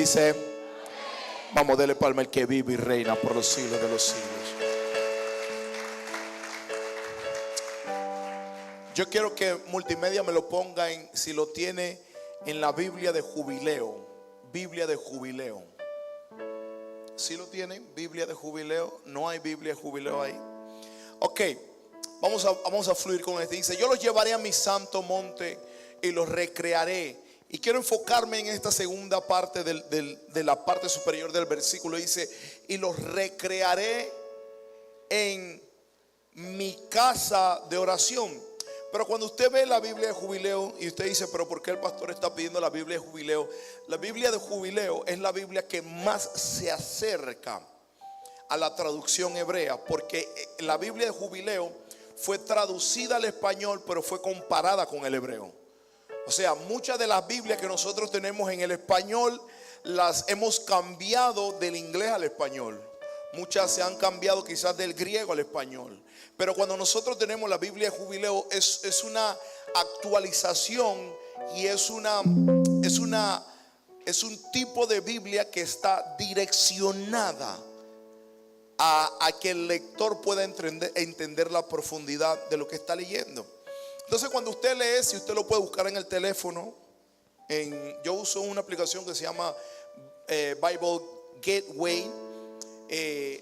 dice, vamos, dele palma al que vive y reina por los siglos de los siglos. Yo quiero que multimedia me lo ponga si lo tiene, en la Biblia de Jubileo. Biblia de Jubileo. ¿Sí lo tienen? Biblia de Jubileo. No hay Biblia de Jubileo ahí. Ok, vamos a fluir con esto. Dice, yo los llevaré a mi santo monte y los recrearé. Y quiero enfocarme en esta segunda parte de la parte superior del versículo. Dice, y los recrearé en mi casa de oración. Pero cuando usted ve la Biblia de Jubileo y usted dice, pero ¿por qué el pastor está pidiendo la Biblia de Jubileo? La Biblia de Jubileo es la Biblia que más se acerca a la traducción hebrea, porque la Biblia de Jubileo fue traducida al español, pero fue comparada con el hebreo. O sea, muchas de las Biblias que nosotros tenemos en el español las hemos cambiado del inglés al español. Muchas se han cambiado quizás del griego al español. Pero cuando nosotros tenemos la Biblia de Jubileo es una actualización y es un tipo de Biblia que está direccionada a que el lector pueda entender la profundidad de lo que está leyendo. Entonces cuando usted lee, si usted lo puede buscar en el teléfono, yo uso una aplicación que se llama Bible Gateway.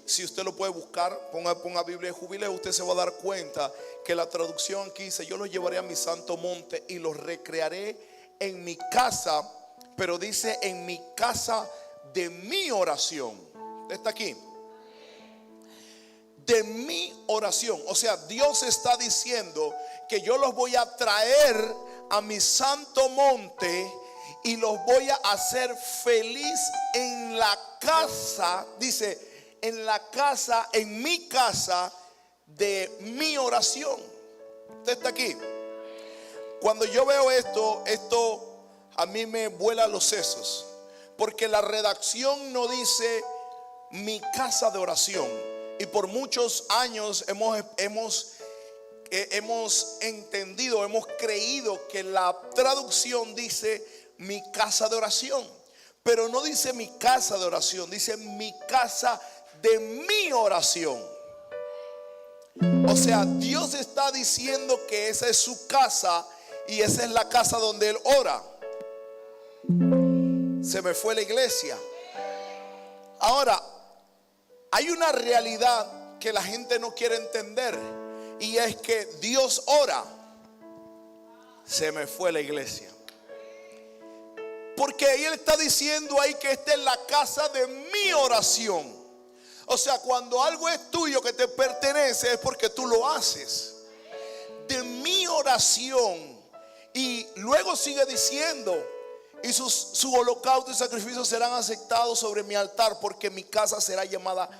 Si usted lo puede buscar, ponga Biblia de Jubileo, usted se va a dar cuenta que la traducción aquí dice, yo los llevaré a mi santo monte y los recrearé en mi casa, pero dice en mi casa de mi oración. ¿Usted está aquí? De mi oración. O sea, Dios está diciendo que yo los voy a traer a mi santo monte y los voy a hacer feliz en la casa, dice, en la casa, en mi casa de mi oración. Usted está aquí. Cuando yo veo esto a mí me vuela los sesos, porque la redacción no dice mi casa de oración. Y por muchos años hemos entendido, hemos creído que la traducción dice mi casa de oración, pero no dice mi casa de oración, dice mi casa de mi oración. O sea, Dios está diciendo que esa es su casa y esa es la casa donde Él ora. Se me fue la iglesia. Ahora, hay una realidad que la gente no quiere entender, y es que Dios ora. Se me fue la iglesia. Porque Él está diciendo ahí que esta es la casa de mi oración. O sea, cuando algo es tuyo, que te pertenece, es porque tú lo haces. De mi oración. Y luego sigue diciendo, y su holocausto y sacrificio serán aceptados sobre mi altar, porque mi casa será llamada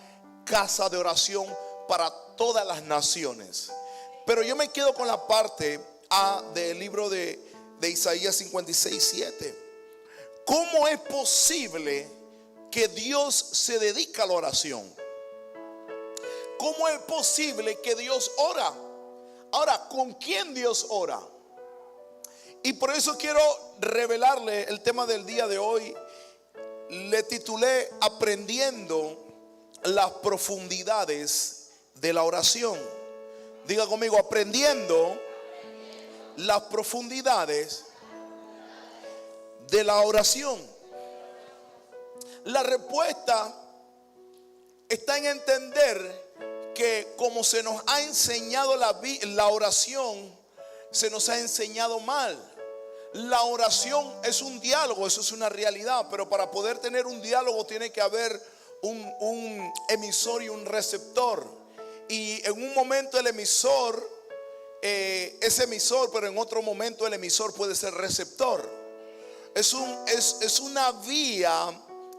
casa de oración para todas las naciones. Pero yo me quedo con la parte A del libro de Isaías 56:7. ¿Cómo es posible que Dios se dedica a la oración? ¿Cómo es posible que Dios ora? Ahora, ¿con quién Dios ora? Y por eso quiero revelarle el tema del día de hoy. Le titulé aprendiendo las profundidades de la oración. Diga conmigo, aprendiendo las profundidades de la oración. La respuesta está en entender que como se nos ha enseñado la oración, se nos ha enseñado mal. La oración es un diálogo, eso es una realidad, pero para poder tener un diálogo tiene que haber un emisor y un receptor. Y en un momento el emisor es emisor, pero en otro momento el emisor puede ser receptor. Es una vía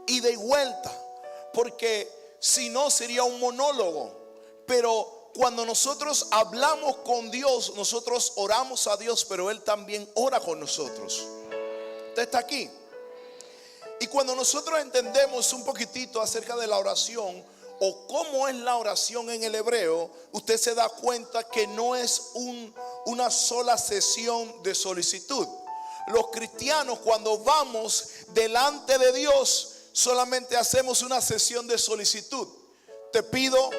ida y vuelta, porque si no sería un monólogo. Pero cuando nosotros hablamos con Dios, nosotros oramos a Dios, pero Él también ora con nosotros. Usted está aquí. Y cuando nosotros entendemos un poquitito acerca de la oración, o cómo es la oración en el hebreo, usted se da cuenta que no es una sola sesión de solicitud. Los cristianos, cuando vamos delante de Dios, solamente hacemos una sesión de solicitud. Te pido,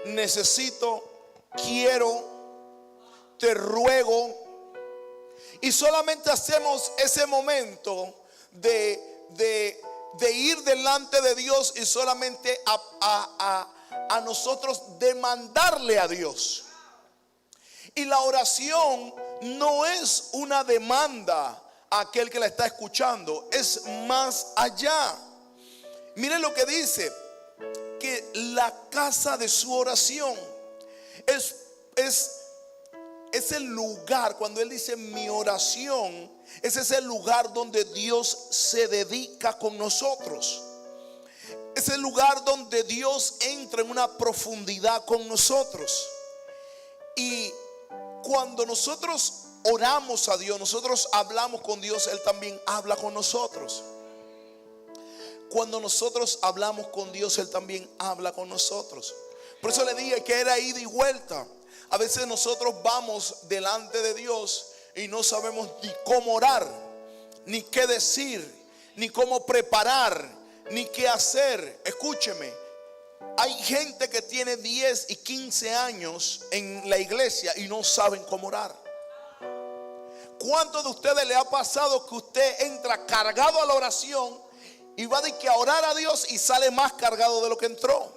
necesito, quiero, te ruego. Y solamente hacemos ese momento de ir delante de Dios y solamente a nosotros demandarle a Dios. Y la oración no es una demanda a aquel que la está escuchando, es más allá. Miren lo que dice, que la casa de su oración es el lugar. Cuando él dice mi oración, ese es el lugar donde Dios se dedica con nosotros. Es el lugar donde Dios entra en una profundidad con nosotros. Y cuando nosotros oramos a Dios, nosotros hablamos con Dios, Él también habla con nosotros. Cuando nosotros hablamos con Dios, Él también habla con nosotros. Por eso le dije que era ida y vuelta. A veces nosotros vamos delante de Dios y no sabemos ni cómo orar, ni qué decir, ni cómo preparar, ni qué hacer. Escúcheme, hay gente que tiene 10 y 15 años en la iglesia y no saben cómo orar. ¿Cuántos de ustedes le ha pasado que usted entra cargado a la oración y va de que a orar a Dios y sale más cargado de lo que entró?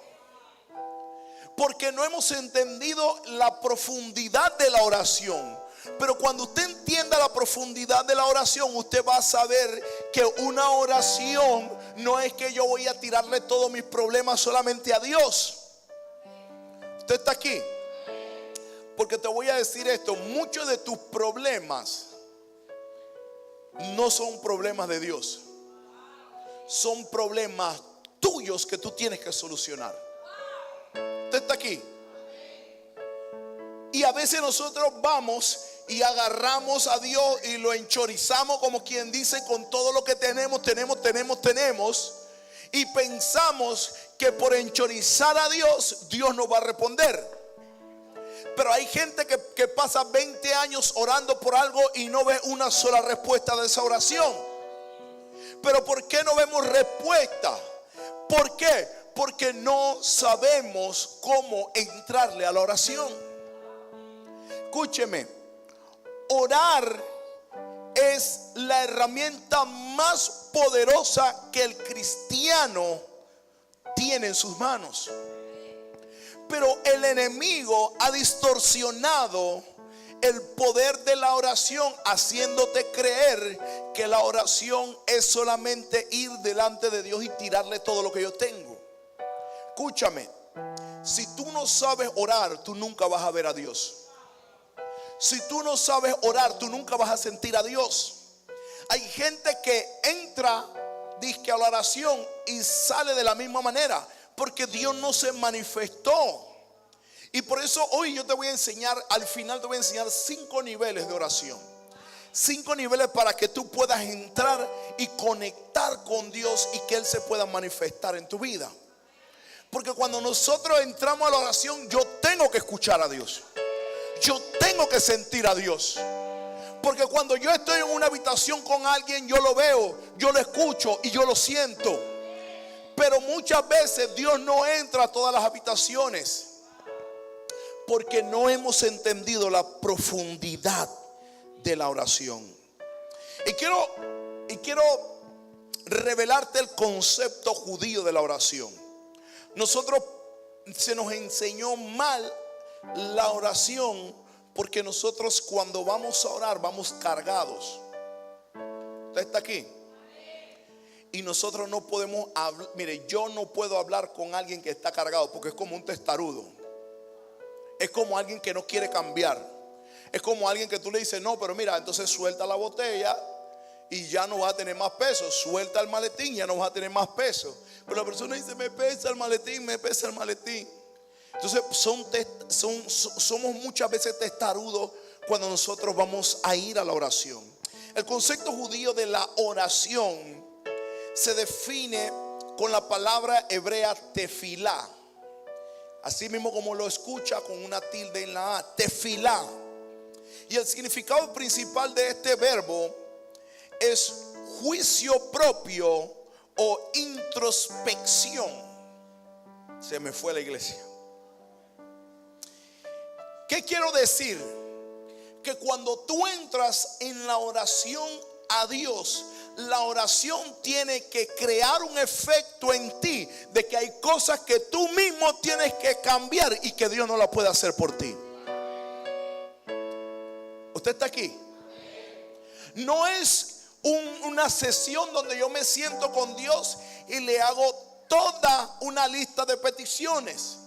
Porque no hemos entendido la profundidad de la oración. Pero cuando usted entienda la profundidad de la oración, usted va a saber que una oración no es que yo voy a tirarle todos mis problemas solamente a Dios. Usted está aquí porque te voy a decir esto: muchos de tus problemas no son problemas de Dios, son problemas tuyos que tú tienes que solucionar. Usted está aquí. Y a veces nosotros vamos y agarramos a Dios y lo enchorizamos, como quien dice, con todo lo que tenemos. Y pensamos que por enchorizar a Dios, Dios nos va a responder. Pero hay gente que pasa 20 años orando por algo y no ve una sola respuesta de esa oración. Pero ¿por qué no vemos respuesta? ¿Por qué? Porque no sabemos cómo entrarle a la oración. Escúcheme, orar es la herramienta más poderosa que el cristiano tiene en sus manos. Pero el enemigo ha distorsionado el poder de la oración, haciéndote creer que la oración es solamente ir delante de Dios y tirarle todo lo que yo tengo. Escúchame, si tú no sabes orar, tú nunca vas a ver a Dios. Si tú no sabes orar, tú nunca vas a sentir a Dios. Hay gente que entra, dice, a la oración y sale de la misma manera, porque Dios no se manifestó. Y por eso hoy yo te voy a enseñar, al final te voy a enseñar 5 niveles de oración. 5 niveles para que tú puedas entrar y conectar con Dios y que Él se pueda manifestar en tu vida. Porque cuando nosotros entramos a la oración, yo tengo que escuchar a Dios. Yo tengo que sentir a Dios. Porque cuando yo estoy en una habitación con alguien, yo lo veo, yo lo escucho y yo lo siento. Pero muchas veces Dios no entra a todas las habitaciones, porque no hemos entendido la profundidad de la oración. Y quiero revelarte el concepto judío de la oración. Nosotros se nos enseñó mal la oración, porque nosotros cuando vamos a orar vamos cargados. ¿Usted está aquí? Y nosotros no podemos hablar. Mire, yo no puedo hablar con alguien que está cargado, porque es como un testarudo. Es como alguien que no quiere cambiar. Es como alguien que tú le dices, no, pero mira, entonces suelta la botella y ya no vas a tener más peso. Suelta el maletín, ya no vas a tener más peso. Pero la persona dice, me pesa el maletín, me pesa el maletín. Entonces somos muchas veces testarudos cuando nosotros vamos a ir a la oración. El concepto judío de la oración se define con la palabra hebrea tefilá. Así mismo como lo escucha, con una tilde en la A, tefilá. Y el significado principal de este verbo es juicio propio o introspección. Se me fue la iglesia. ¿Qué quiero decir? Que cuando tú entras en la oración a Dios, la oración tiene que crear un efecto en ti de que hay cosas que tú mismo tienes que cambiar y que Dios no la puede hacer por ti. ¿Usted está aquí? No es una sesión donde yo me siento con Dios y le hago toda una lista de peticiones.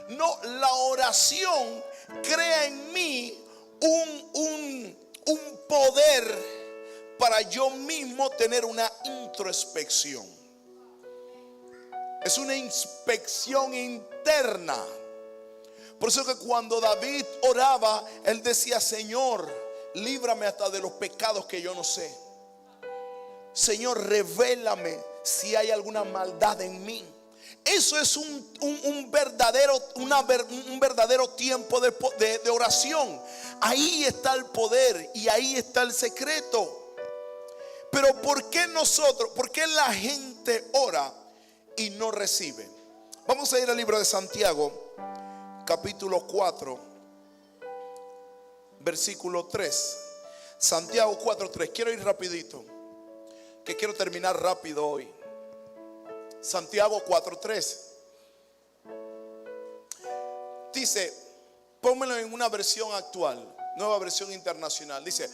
No, la oración crea en mí un poder para yo mismo tener una introspección. Es una inspección interna. Por eso que cuando David oraba, él decía: Señor, líbrame hasta de los pecados que yo no sé. Señor, revélame si hay alguna maldad en mí. Eso es un verdadero tiempo de oración. Ahí está el poder y ahí está el secreto. Pero ¿por qué la gente ora y no recibe? Vamos a ir al libro de Santiago, capítulo 4, versículo 3. Santiago 4:3. Quiero ir rapidito, que quiero terminar rápido hoy. Santiago 4:3 dice, pónmelo en una versión actual, nueva versión internacional. Dice: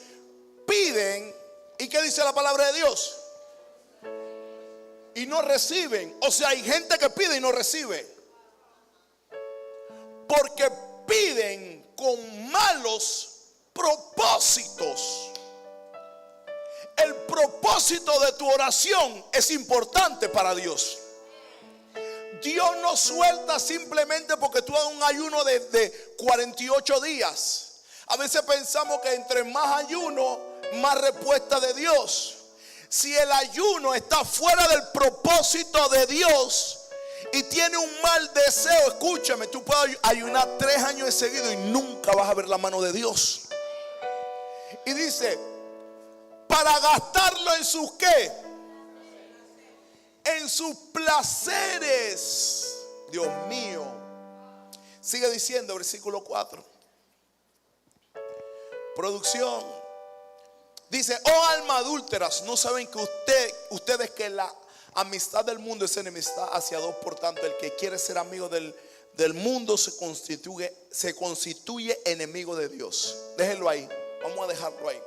piden, ¿y qué dice la palabra de Dios? Y no reciben. O sea, hay gente que pide y no recibe, porque piden con malos propósitos. El propósito de tu oración es importante para Dios. Dios no suelta simplemente porque tú hagas un ayuno de 48 días. A veces pensamos que entre más ayuno, más respuesta de Dios. Si el ayuno está fuera del propósito de Dios y tiene un mal deseo, escúchame, tú puedes ayunar 3 años de seguido y nunca vas a ver la mano de Dios. Y dice: para gastarlo en sus ¿qué? En sus placeres. Dios mío. Sigue diciendo, versículo 4. Producción. Dice: oh alma adúlteras, ¿no saben que ustedes que la amistad del mundo es enemistad hacia Dios? Por tanto, el que quiere ser amigo del mundo se constituye enemigo de Dios. Déjenlo ahí. Vamos a dejarlo ahí.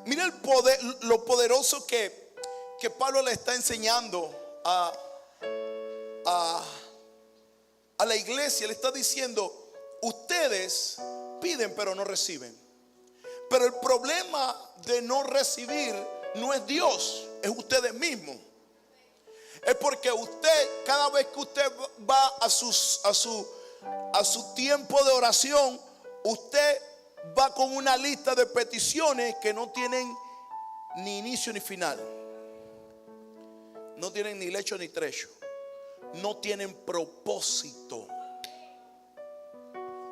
Mira el poder, lo poderoso que Pablo le está enseñando a la iglesia. Le está diciendo: ustedes piden pero no reciben. Pero el problema de no recibir no es Dios, es ustedes mismos. Es porque usted, cada vez que usted va a su tiempo de oración, usted va con una lista de peticiones que no tienen ni inicio ni final. No tienen ni lecho ni trecho. No tienen propósito.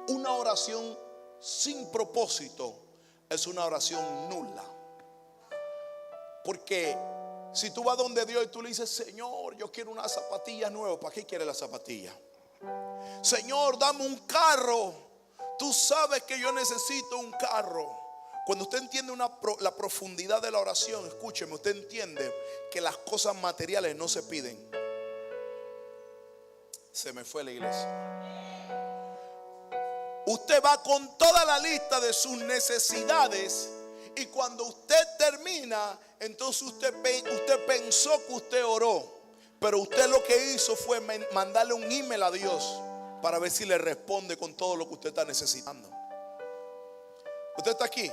Una oración sin propósito es una oración nula. Porque si tú vas donde Dios y tú le dices: Señor, yo quiero una zapatilla nueva, ¿para qué quiere la zapatilla? Señor, dame un carro. Tú sabes que yo necesito un carro. Cuando usted entiende la profundidad de la oración, escúcheme, usted entiende que las cosas materiales no se piden. Se me fue la iglesia. Usted va con toda la lista de sus necesidades y cuando usted termina, entonces usted pensó que usted oró, pero usted lo que hizo fue mandarle un email a Dios para ver si le responde con todo lo que usted está necesitando. ¿Usted está aquí?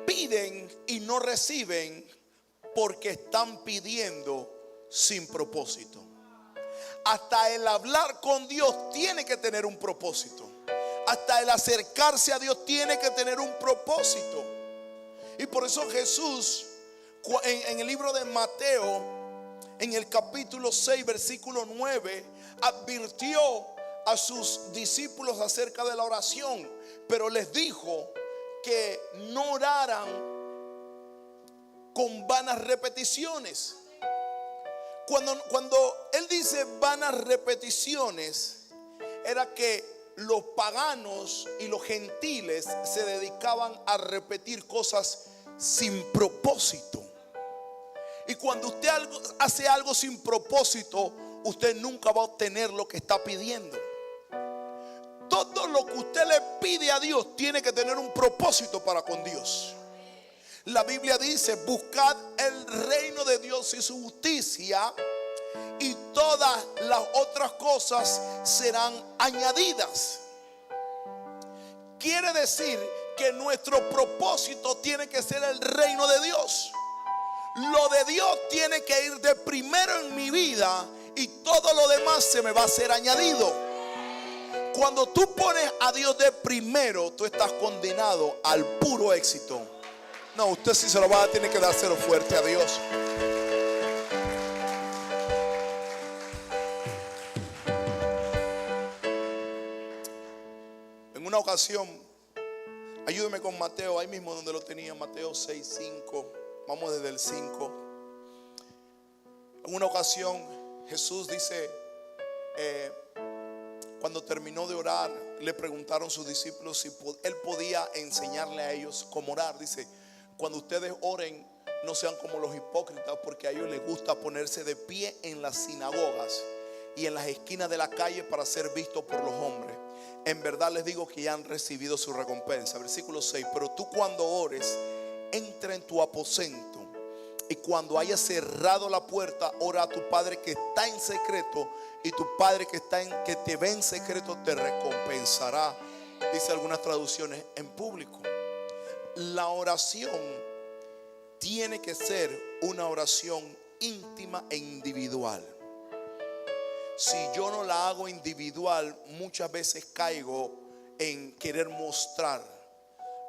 Piden y no reciben porque están pidiendo sin propósito. Hasta el hablar con Dios tiene que tener un propósito. Hasta el acercarse a Dios tiene que tener un propósito. Y por eso Jesús en el libro de Mateo, en el capítulo 6, versículo 9, advirtió a sus discípulos acerca de la oración, pero les dijo que no oraran con vanas repeticiones. Cuando él dice vanas repeticiones, era que los paganos y los gentiles se dedicaban a repetir cosas sin propósito. Y cuando usted hace algo sin propósito, usted nunca va a obtener lo que está pidiendo. Todo lo que usted le pide a Dios tiene que tener un propósito para con Dios. La Biblia dice: buscad el reino de Dios y su justicia, y todas las otras cosas serán añadidas. Quiere decir que nuestro propósito tiene que ser el reino de Dios. Lo de Dios tiene que ir de primero en mi vida, y todo lo demás se me va a ser añadido. Cuando tú pones a Dios de primero, tú estás condenado al puro éxito. No, usted sí se lo va a tener que dárselo fuerte a Dios. En una ocasión, ayúdeme con Mateo, ahí mismo donde lo tenía, Mateo 6:5. Vamos desde el 5. En una ocasión, Jesús dice, cuando terminó de orar, le preguntaron sus discípulos si él podía enseñarle a ellos cómo orar. Dice: cuando ustedes oren, no sean como los hipócritas, porque a ellos les gusta ponerse de pie en las sinagogas y en las esquinas de la calle para ser vistos por los hombres. En verdad les digo que ya han recibido su recompensa. Versículo 6. Pero tú, cuando ores, entra en tu aposento, y cuando hayas cerrado la puerta, ora a tu Padre que está en secreto, y tu Padre que te ve en secreto te recompensará. Dice algunas traducciones, en público. La oración tiene que ser una oración íntima e individual. Si yo no la hago individual, muchas veces caigo en querer mostrar.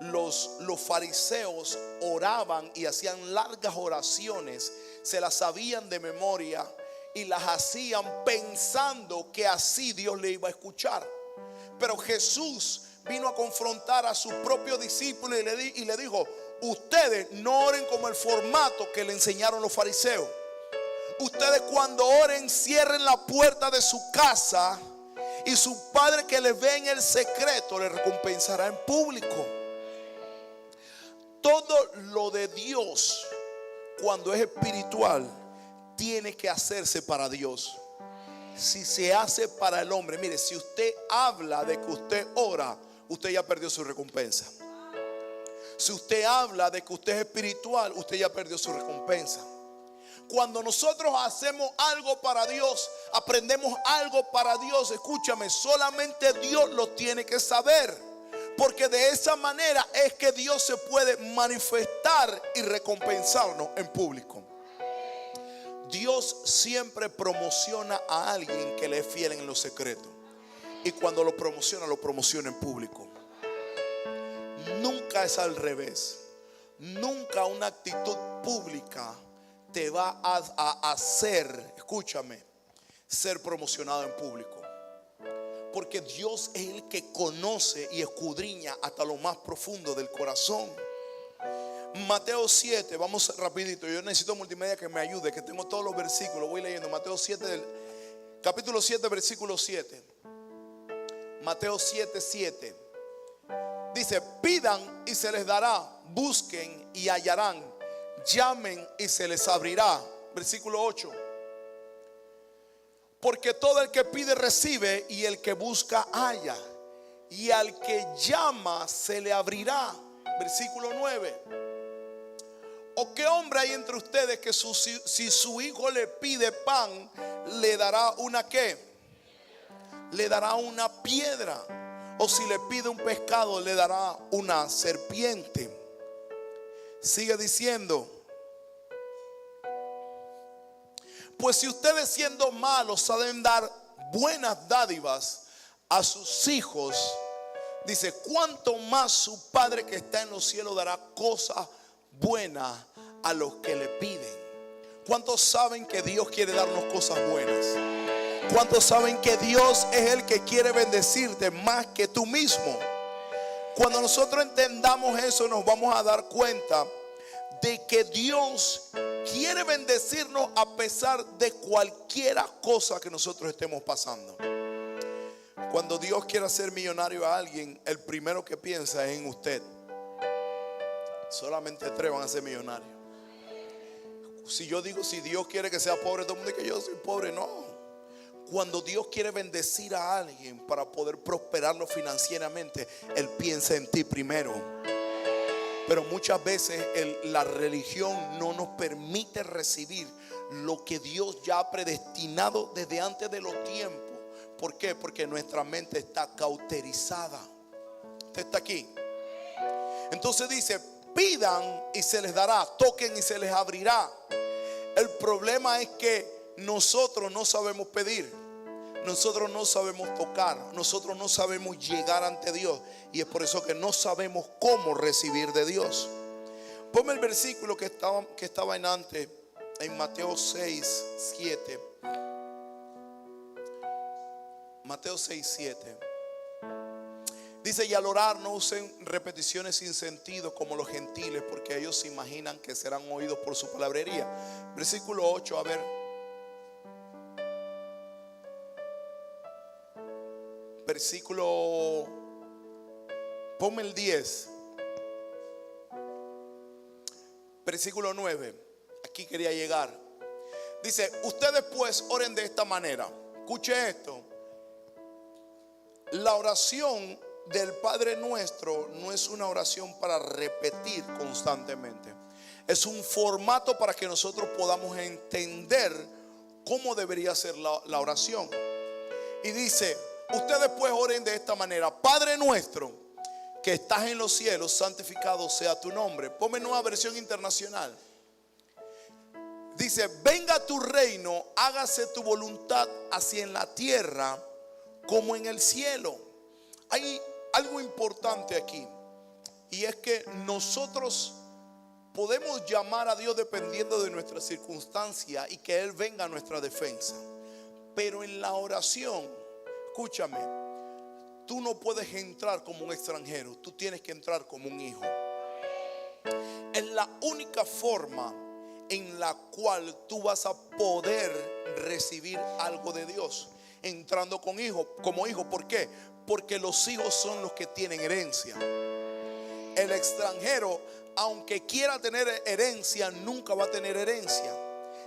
Los fariseos oraban y hacían largas oraciones, se las sabían de memoria y las hacían pensando que así Dios le iba a escuchar. Pero Jesús vino a confrontar a sus propios discípulos y le dijo: ustedes no oren como el formato que le enseñaron los fariseos. Ustedes, cuando oren, cierren la puerta de su casa, y su Padre que les ve en el secreto les recompensará en público. Todo lo de Dios, cuando es espiritual, tiene que hacerse para Dios. Si se hace para el hombre, mire, si usted habla de que usted ora, usted ya perdió su recompensa. Si usted habla de que usted es espiritual, usted ya perdió su recompensa. Cuando nosotros hacemos algo para Dios, aprendemos algo para Dios, escúchame, solamente Dios lo tiene que saber. Porque de esa manera es que Dios se puede manifestar y recompensarnos en público. Dios siempre promociona a alguien que le es fiel en lo secreto. Y cuando lo promociona en público. Nunca es al revés. Nunca una actitud pública te va a hacer, escúchame, ser promocionado en público. Porque Dios es el que conoce y escudriña hasta lo más profundo del corazón. Mateo 7, vamos rapidito. Yo necesito multimedia que me ayude, que tengo todos los versículos. Voy leyendo Mateo 7, capítulo 7, versículo 7. Mateo 7, 7. Dice: pidan y se les dará, busquen y hallarán, llamen y se les abrirá. Versículo 8. Porque todo el que pide recibe, y el que busca halla, y al que llama se le abrirá. Versículo 9. ¿O qué hombre hay entre ustedes que si su hijo le pide pan, le dará una qué? Le dará una piedra. O si le pide un pescado, le dará una serpiente. Sigue diciendo: pues si ustedes, siendo malos, saben dar buenas dádivas a sus hijos, dice, cuánto más su Padre que está en los cielos dará cosas buenas a los que le piden. ¿Cuántos saben que Dios quiere darnos cosas buenas? ¿Cuántos saben que Dios es el que quiere bendecirte más que tú mismo? Cuando nosotros entendamos eso, nos vamos a dar cuenta de que Dios quiere bendecirnos a pesar de cualquier cosa que nosotros estemos pasando. Cuando Dios quiere hacer millonario a alguien, el primero que piensa es en usted. Solamente 3 van a ser millonarios. Si yo digo, si Dios quiere que sea pobre, todo el mundo dice que yo soy pobre. No. Cuando Dios quiere bendecir a alguien para poder prosperarlo financieramente, Él piensa en ti primero. Pero muchas veces la religión no nos permite recibir lo que Dios ya ha predestinado desde antes de los tiempos. ¿Por qué? Porque nuestra mente está cauterizada. Usted está aquí. Entonces dice: pidan y se les dará, toquen y se les abrirá. El problema es que nosotros no sabemos pedir, nosotros no sabemos tocar, nosotros no sabemos llegar ante Dios, y es por eso que no sabemos cómo recibir de Dios. Ponme el versículo que estaba en antes, en Mateo 6, 7. Mateo 6, 7. Dice: y al orar no usen repeticiones sin sentido como los gentiles, porque ellos se imaginan que serán oídos por su palabrería. Versículo 8, a ver. Versículo, ponme el 10. Versículo 9. Aquí quería llegar. Dice: ustedes pues oren de esta manera. Escuche esto. La oración del Padre Nuestro no es una oración para repetir constantemente. Es un formato para que nosotros podamos entender cómo debería ser la oración. Y dice: ustedes pues oren de esta manera: Padre nuestro que estás en los cielos, santificado sea tu nombre. Ponme Nueva Versión Internacional. Dice: venga tu reino, hágase tu voluntad, así en la tierra como en el cielo. Hay algo importante aquí, y es que nosotros podemos llamar a Dios dependiendo de nuestra circunstancia y que Él venga a nuestra defensa. Pero en la oración, escúchame, tú no puedes entrar como un extranjero, tú tienes que entrar como un hijo. Es la única forma en la cual tú vas a poder recibir algo de Dios, entrando como hijo. ¿Por qué? Porque los hijos son los que tienen herencia. El extranjero, aunque quiera tener herencia, nunca va a tener herencia.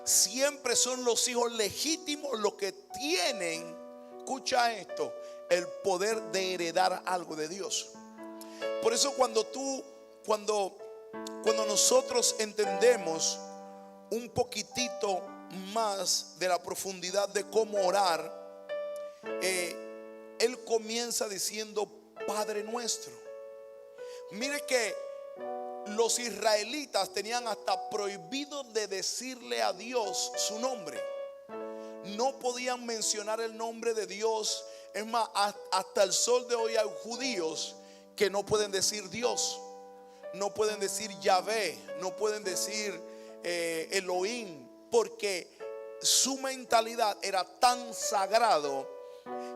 Siempre son los hijos legítimos los que tienen, escucha esto, el poder de heredar algo de Dios. Por eso cuando nosotros entendemos un poquitito más de la profundidad de cómo orar, Él comienza diciendo Padre nuestro. Mire que los israelitas tenían hasta prohibido de decirle a Dios su nombre. No podían mencionar el nombre de Dios. Es más, hasta el sol de hoy hay judíos que no pueden decir Dios, no pueden decir Yahvé, no pueden decir Elohim, porque su mentalidad era tan sagrado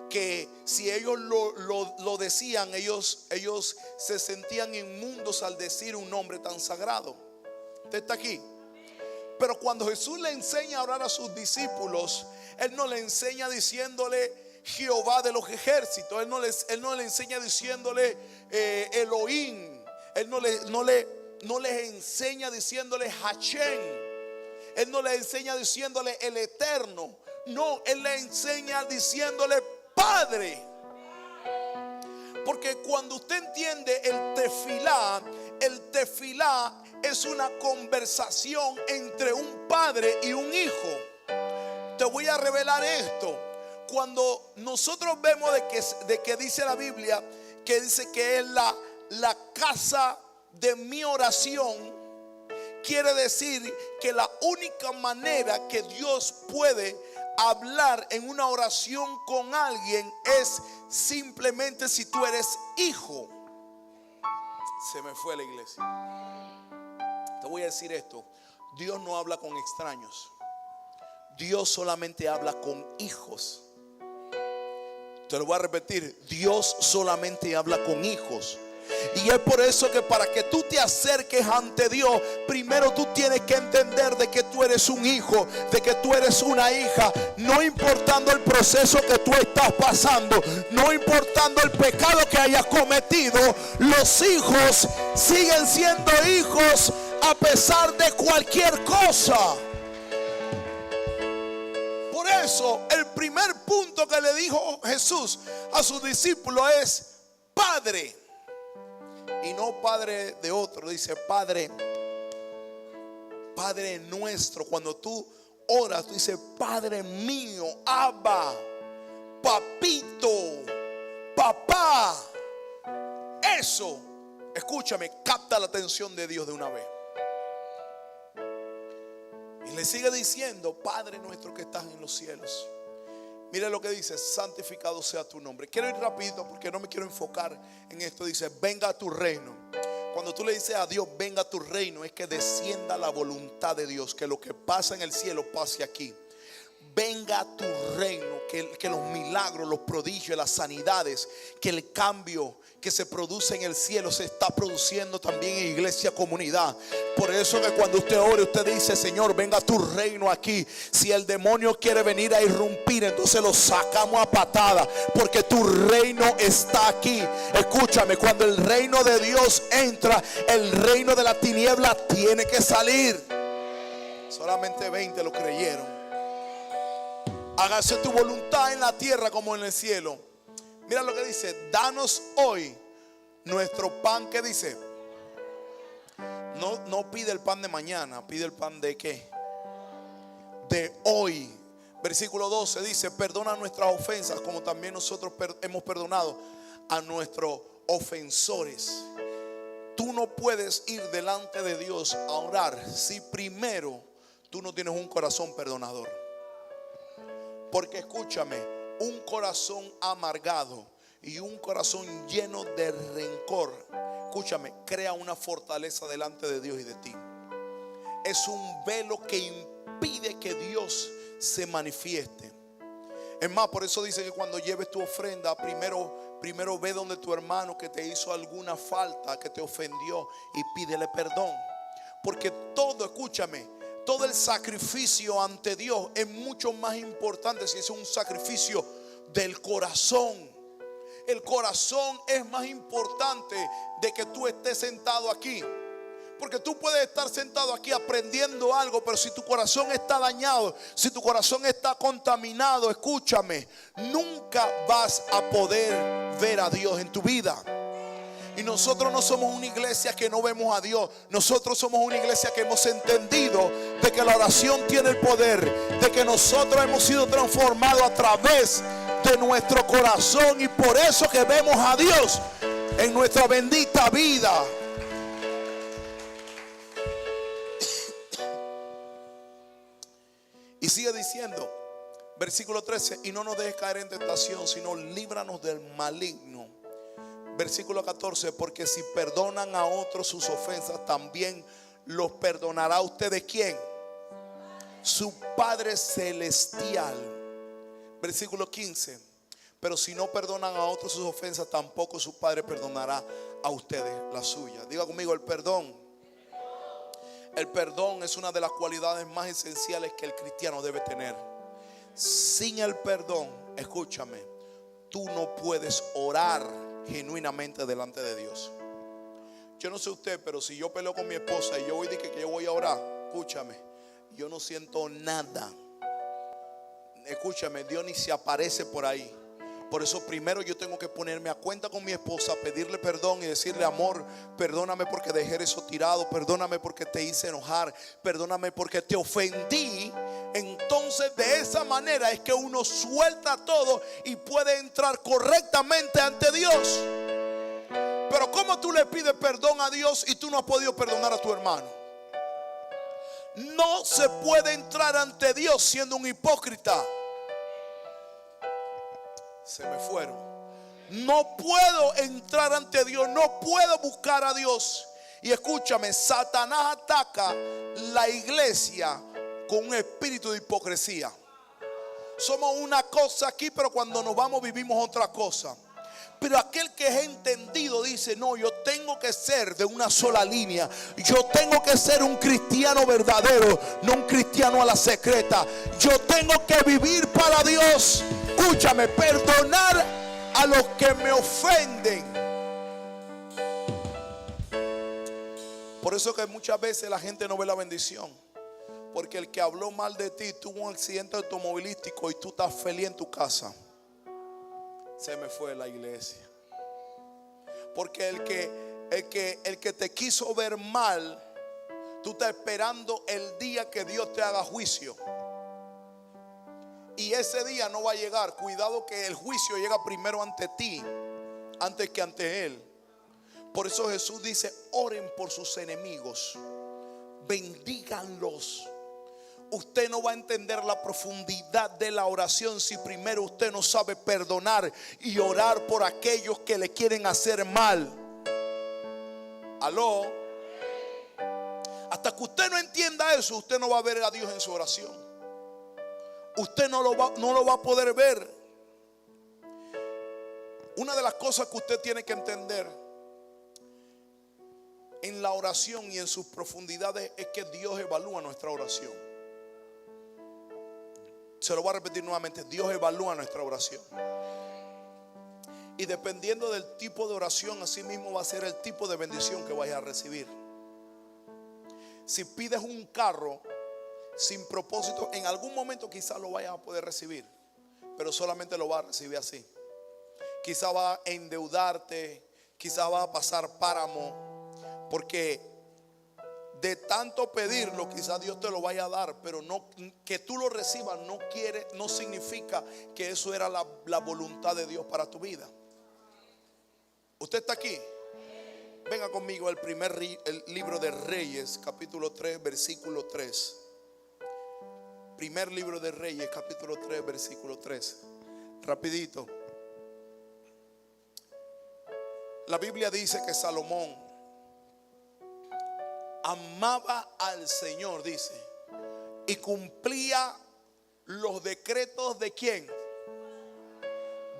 que si ellos lo decían, ellos se sentían inmundos al decir un nombre tan sagrado. Usted está aquí. Pero cuando Jesús le enseña a orar a sus discípulos, Él no le enseña diciéndole Jehová de los ejércitos. Él no le enseña diciéndole Elohim. Él no les enseña diciéndole Hachem. Él no le enseña diciéndole el Eterno. No, Él le enseña diciéndole Padre. Porque cuando usted entiende el tefilá es una conversación entre un padre y un hijo. Te voy a revelar esto. Cuando nosotros vemos de que dice la Biblia, que dice que es la casa de mi oración, quiere decir que la única manera que Dios puede hablar en una oración con alguien es simplemente si tú eres hijo. Se me fue la iglesia. Te voy a decir esto: Dios no habla con extraños. Dios solamente habla con hijos. Te lo voy a repetir: Dios solamente habla con hijos. Y es por eso que para que tú te acerques ante Dios, primero tú tienes que entender de que tú eres un hijo, de que tú eres una hija. No importando el proceso que tú estás pasando, no importando el pecado que hayas cometido, los hijos siguen siendo hijos a pesar de cualquier cosa. Por eso el primer punto que le dijo Jesús a sus discípulos es Padre. Y no Padre de otro, dice Padre, Padre nuestro. Cuando tú oras, tú dices Padre mío, Abba, papito, papá. Eso, escúchame, capta la atención de Dios de una vez. Y le sigue diciendo, Padre nuestro que estás en los cielos. Mire lo que dice, santificado sea tu nombre. Quiero ir rapidito porque no me quiero enfocar en esto. Dice, venga a tu reino. Cuando tú le dices a Dios, venga a tu reino, es que descienda la voluntad de Dios. Que lo que pasa en el cielo pase aquí. Venga a tu reino, que los milagros, los prodigios, las sanidades, que el cambio que se produce en el cielo se está produciendo también en Iglesia Comunidad. Por eso que cuando usted ore, usted dice, Señor, venga a tu reino aquí. Si el demonio quiere venir a irrumpir, entonces lo sacamos a patada, porque tu reino está aquí. Escúchame, cuando el reino de Dios entra, el reino de la tiniebla tiene que salir. Solamente 20 lo creyeron. Hágase tu voluntad en la tierra como en el cielo. Mira lo que dice, danos hoy nuestro pan. ¿Qué dice? No pide el pan de mañana, pide el pan de ¿qué? De hoy. Versículo 12 dice, perdona nuestras ofensas como también nosotros hemos perdonado a nuestros ofensores. Tú no puedes ir delante de Dios a orar si primero tú no tienes un corazón perdonador. Porque escúchame, un corazón amargado y un corazón lleno de rencor, escúchame, crea una fortaleza delante de Dios y de ti. Es un velo que impide que Dios se manifieste. Es más, por eso dice que cuando lleves tu ofrenda, primero ve donde tu hermano que te hizo alguna falta, que te ofendió, y pídele perdón. Porque todo, escúchame, todo el sacrificio ante Dios es mucho más importante si es un sacrificio del corazón. El corazón es más importante de que tú estés sentado aquí. Porque tú puedes estar sentado aquí aprendiendo algo, pero si tu corazón está dañado, si tu corazón está contaminado, escúchame, nunca vas a poder ver a Dios en tu vida. Y nosotros no somos una iglesia que no vemos a Dios. Nosotros somos una iglesia que hemos entendido de que la oración tiene el poder, de que nosotros hemos sido transformados a través de nuestro corazón. Y por eso que vemos a Dios en nuestra bendita vida. Y sigue diciendo, versículo 13, y no nos dejes caer en tentación, sino líbranos del maligno. Versículo 14, porque si perdonan a otros sus ofensas, también los perdonará a ustedes. ¿Quién? Su Padre Celestial. Versículo 15, pero si no perdonan a otros sus ofensas, tampoco su Padre perdonará a ustedes las suyas. Diga conmigo, el perdón. El perdón es una de las cualidades más esenciales que el cristiano debe tener. Sin el perdón, escúchame, tú no puedes orar genuinamente delante de Dios. Yo no sé usted, pero si yo peleo con mi esposa y yo voy a decir que yo voy a orar, escúchame, yo no siento nada. Escúchame, Dios ni se aparece por ahí. Por eso primero yo tengo que ponerme a cuenta con mi esposa, pedirle perdón y decirle, amor, perdóname porque dejé eso tirado, perdóname porque te hice enojar, perdóname porque te ofendí. Entonces de esa manera es que uno suelta todo y puede entrar correctamente ante Dios. Pero ¿cómo tú le pides perdón a Dios y tú no has podido perdonar a tu hermano? No se puede entrar ante Dios siendo un hipócrita. Se me fueron. No puedo entrar ante Dios, no puedo buscar a Dios. Y escúchame, Satanás ataca la iglesia con un espíritu de hipocresía. Somos una cosa aquí, pero cuando nos vamos vivimos otra cosa. Pero aquel que es entendido dice, no, yo tengo que ser de una sola línea. Yo tengo que ser un cristiano verdadero, no un cristiano a la secreta. Yo tengo que vivir para Dios. Escúchame, perdonar a los que me ofenden. Por eso que muchas veces la gente no ve la bendición. Porque el que habló mal de ti tuvo un accidente automovilístico y tú estás feliz en tu casa. Se me fue la iglesia. Porque el que te quiso ver mal, tú estás esperando el día que Dios te haga juicio. Y ese día no va a llegar. Cuidado que el juicio llega primero ante ti, antes que ante Él. Por eso Jesús dice: oren por sus enemigos, bendíganlos. Usted no va a entender la profundidad de la oración si primero usted no sabe perdonar y orar por aquellos que le quieren hacer mal. Aló. Hasta que usted no entienda eso, usted no va a ver a Dios en su oración. Usted no lo va a poder ver. Una de las cosas que usted tiene que entender en la oración y en sus profundidades es que Dios evalúa nuestra oración. Se lo voy a repetir nuevamente: Dios evalúa nuestra oración. Y dependiendo del tipo de oración, así mismo va a ser el tipo de bendición que vayas a recibir. Si pides un carro sin propósito, en algún momento quizás lo vayas a poder recibir, pero solamente lo vas a recibir así. Quizás vas a endeudarte, quizás vas a pasar páramo, porque de tanto pedirlo, quizás Dios te lo vaya a dar, pero no que tú lo recibas no significa que eso era la voluntad de Dios para tu vida. ¿Usted está aquí? Venga conmigo al el libro de Reyes, capítulo 3, versículo 3. Primer libro de Reyes, capítulo 3, versículo 3. Rapidito. La Biblia dice que Salomón amaba al Señor, dice, y cumplía los decretos de ¿quién?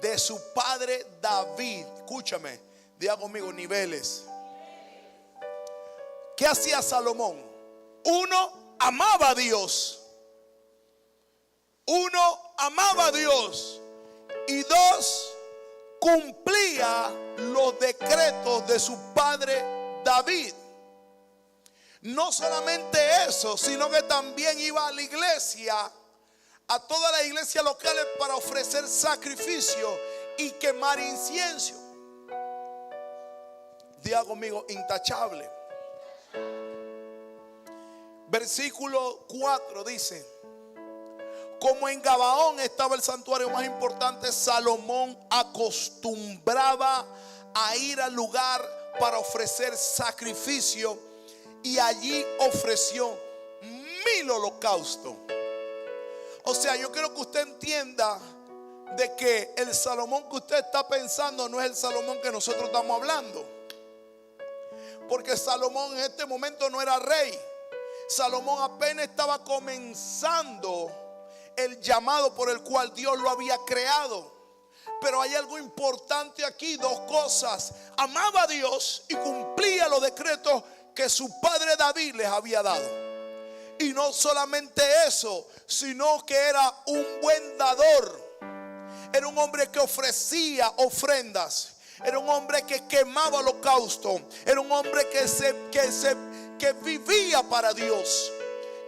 De su padre David. Escúchame, diga conmigo: niveles. ¿Qué hacía Salomón? Uno, amaba a Dios. Y dos, cumplía los decretos de su padre David. No solamente eso, sino que también iba a la iglesia, a todas las iglesias locales, para ofrecer sacrificio y quemar incienso. Diga conmigo: intachable. Versículo 4 dice: como en Gabaón estaba el santuario más importante, Salomón acostumbraba a ir al lugar para ofrecer sacrificio, y allí ofreció 1000 holocaustos. O sea, yo quiero que usted entienda de que el Salomón que usted está pensando no es el Salomón que nosotros estamos hablando. Porque Salomón en este momento no era rey. Salomón apenas estaba comenzando el llamado por el cual Dios lo había creado. Pero hay algo importante aquí, dos cosas: amaba a Dios y cumplía los decretos que su padre David les había dado. Y no solamente eso, sino que era un buen dador. Era un hombre que ofrecía ofrendas. Era un hombre que quemaba holocausto. Era un hombre que vivía para Dios,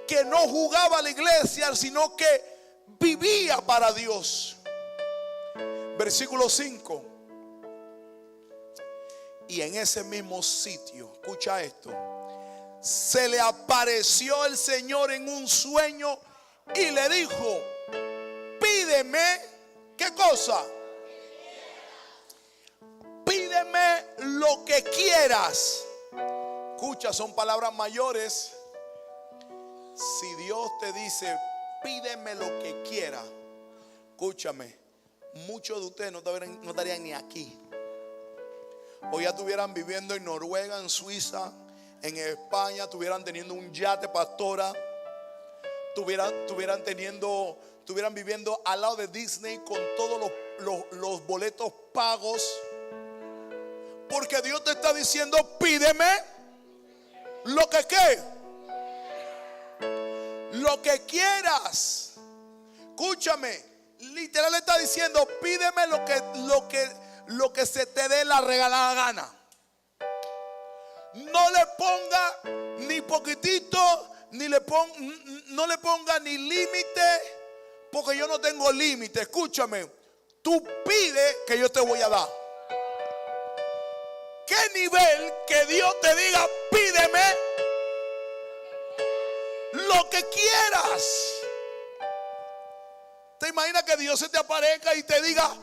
que no jugaba a la iglesia, sino que vivía para Dios. Versículo 5. Y en ese mismo sitio, escucha esto, se le apareció el Señor en un sueño y le dijo: pídeme, ¿qué cosa? Pídeme lo que quieras. Escucha, son palabras mayores. Si Dios te dice: pídeme lo que quiera, escúchame, muchos de ustedes no estarían ni aquí. O ya estuvieran viviendo en Noruega, en Suiza, en España, estuvieran teniendo un yate, pastora. Estuvieran viviendo al lado de Disney con todos los boletos pagos, Porque Dios te está diciendo, pídeme lo que ¿qué? Lo que quieras. Escúchame, literal le está diciendo, pídeme lo que se te dé la regalada gana. No le ponga ni poquitito, no le ponga ni límite, porque yo no tengo límite. Escúchame, tú pide que yo te voy a dar. ¿Qué nivel que Dios te diga, pídeme lo que quieras? ¿Te imaginas que Dios se te aparezca y te diga,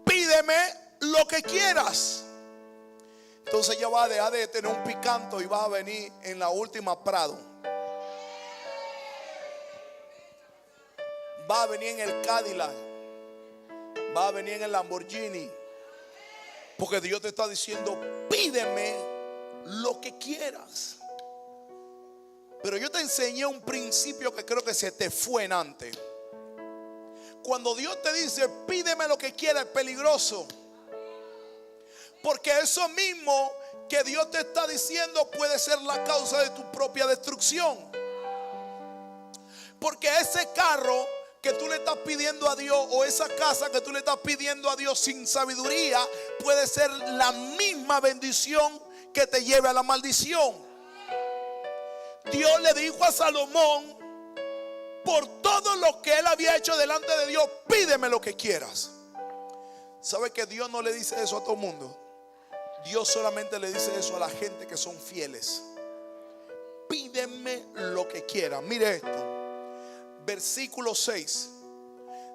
pídeme lo que quieras? Entonces ya va a dejar de tener un picanto y va a venir en la última Prado. Va a venir en el Cadillac. Va a venir en el Lamborghini. Porque Dios te está diciendo, pídeme lo que quieras. Pero yo te enseñé un principio que creo que se te fue en antes. Cuando Dios te dice, pídeme lo que quieras, es peligroso. Porque eso mismo que Dios te está diciendo puede ser la causa de tu propia destrucción. Porque ese carro que tú le estás pidiendo a Dios, o esa casa que tú le estás pidiendo a Dios sin sabiduría, puede ser la misma bendición que te lleve a la maldición. Dios le dijo a Salomón, por todo lo que él había hecho delante de Dios, pídeme lo que quieras. ¿Sabe que Dios no le dice eso a todo el mundo? Dios solamente le dice eso a la gente que son fieles. Pídeme lo que quieras. Mire esto. Versículo 6.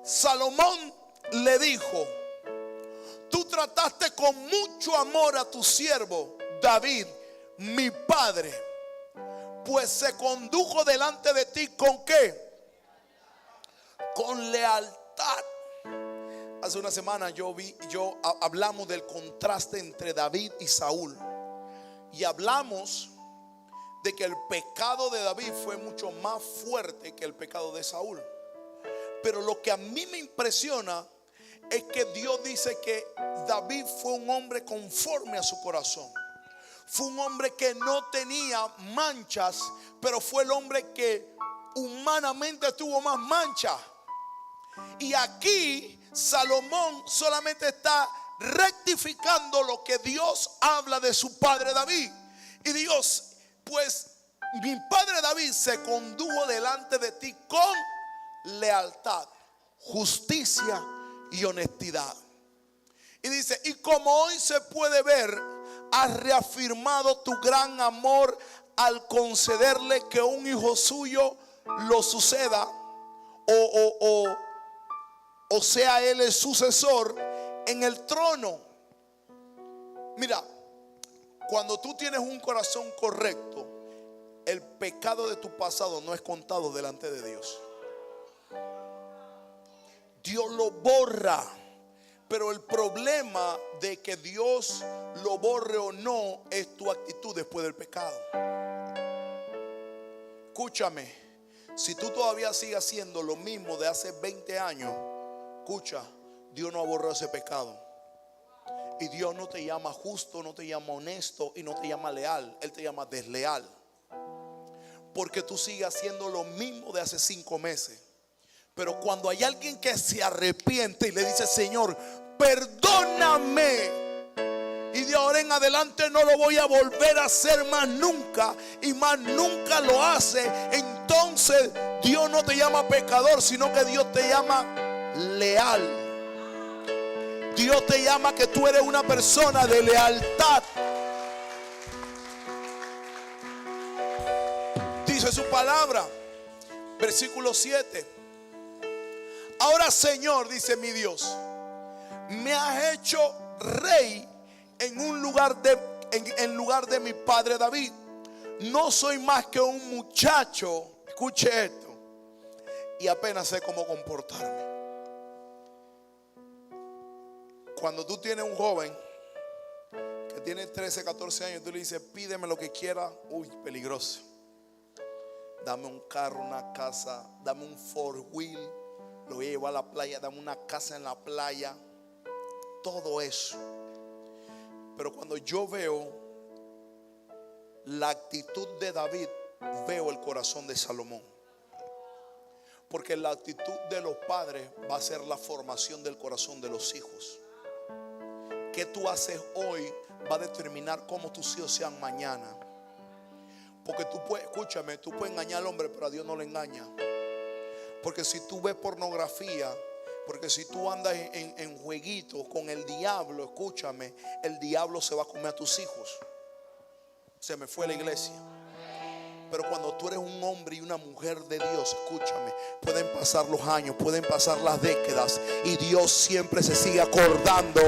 Salomón le dijo, tú trataste con mucho amor a tu siervo David, mi padre, pues se condujo delante de ti ¿con qué? Con lealtad. Hace una semana hablamos del contraste entre David y Saúl. Y hablamos de que el pecado de David fue mucho más fuerte que el pecado de Saúl. Pero lo que a mí me impresiona es que Dios dice que David fue un hombre conforme a su corazón. Fue un hombre que no tenía manchas, pero fue el hombre que humanamente tuvo más manchas. Y aquí Salomón solamente está rectificando lo que Dios habla de su padre David. Y Dios, pues mi padre David se condujo delante de ti con lealtad, justicia y honestidad. Y dice, y como hoy se puede ver, has reafirmado tu gran amor al concederle que un hijo suyo lo suceda, o sea él el sucesor en el trono. Mira, cuando tú tienes un corazón correcto, el pecado de tu pasado no es contado delante de Dios. Dios lo borra. Pero el problema de que Dios lo borre o no es tu actitud después del pecado. Escúchame, si tú todavía sigues haciendo lo mismo de hace 20 años, escucha, Dios no ha borrado ese pecado. Y Dios no te llama justo, no te llama honesto y no te llama leal. Él te llama desleal. Porque tú sigues haciendo lo mismo de hace 5 meses. Pero cuando hay alguien que se arrepiente y le dice, Señor, perdóname, y de ahora en adelante no lo voy a volver a hacer más nunca, y más nunca lo hace, entonces Dios no te llama pecador, sino que Dios te llama leal. Dios te llama que tú eres una persona de lealtad. Dice su palabra, versículo 7. Ahora, Señor, dice mi Dios, me has hecho rey en lugar de mi padre David. No soy más que un muchacho, escuche esto, y apenas sé cómo comportarme. Cuando tú tienes un joven que tiene 13, 14 años, tú le dices, pídeme lo que quiera, uy, peligroso. Dame un carro, una casa, dame un four wheel, lo voy a llevar a la playa, dame una casa en la playa, todo eso. Pero cuando yo veo la actitud de David, veo el corazón de Salomón. Porque la actitud de los padres va a ser la formación del corazón de los hijos. ¿Qué tú haces hoy va a determinar cómo tus hijos sean mañana? Porque tú puedes, escúchame, tú puedes engañar al hombre, pero a Dios no le engaña. Porque si tú ves pornografía, porque si tú andas en jueguitos con el diablo, escúchame, el diablo se va a comer a tus hijos. Se me fue la iglesia. Pero cuando tú eres un hombre y una mujer de Dios, escúchame, pueden pasar los años, pueden pasar las décadas, y Dios siempre se sigue acordando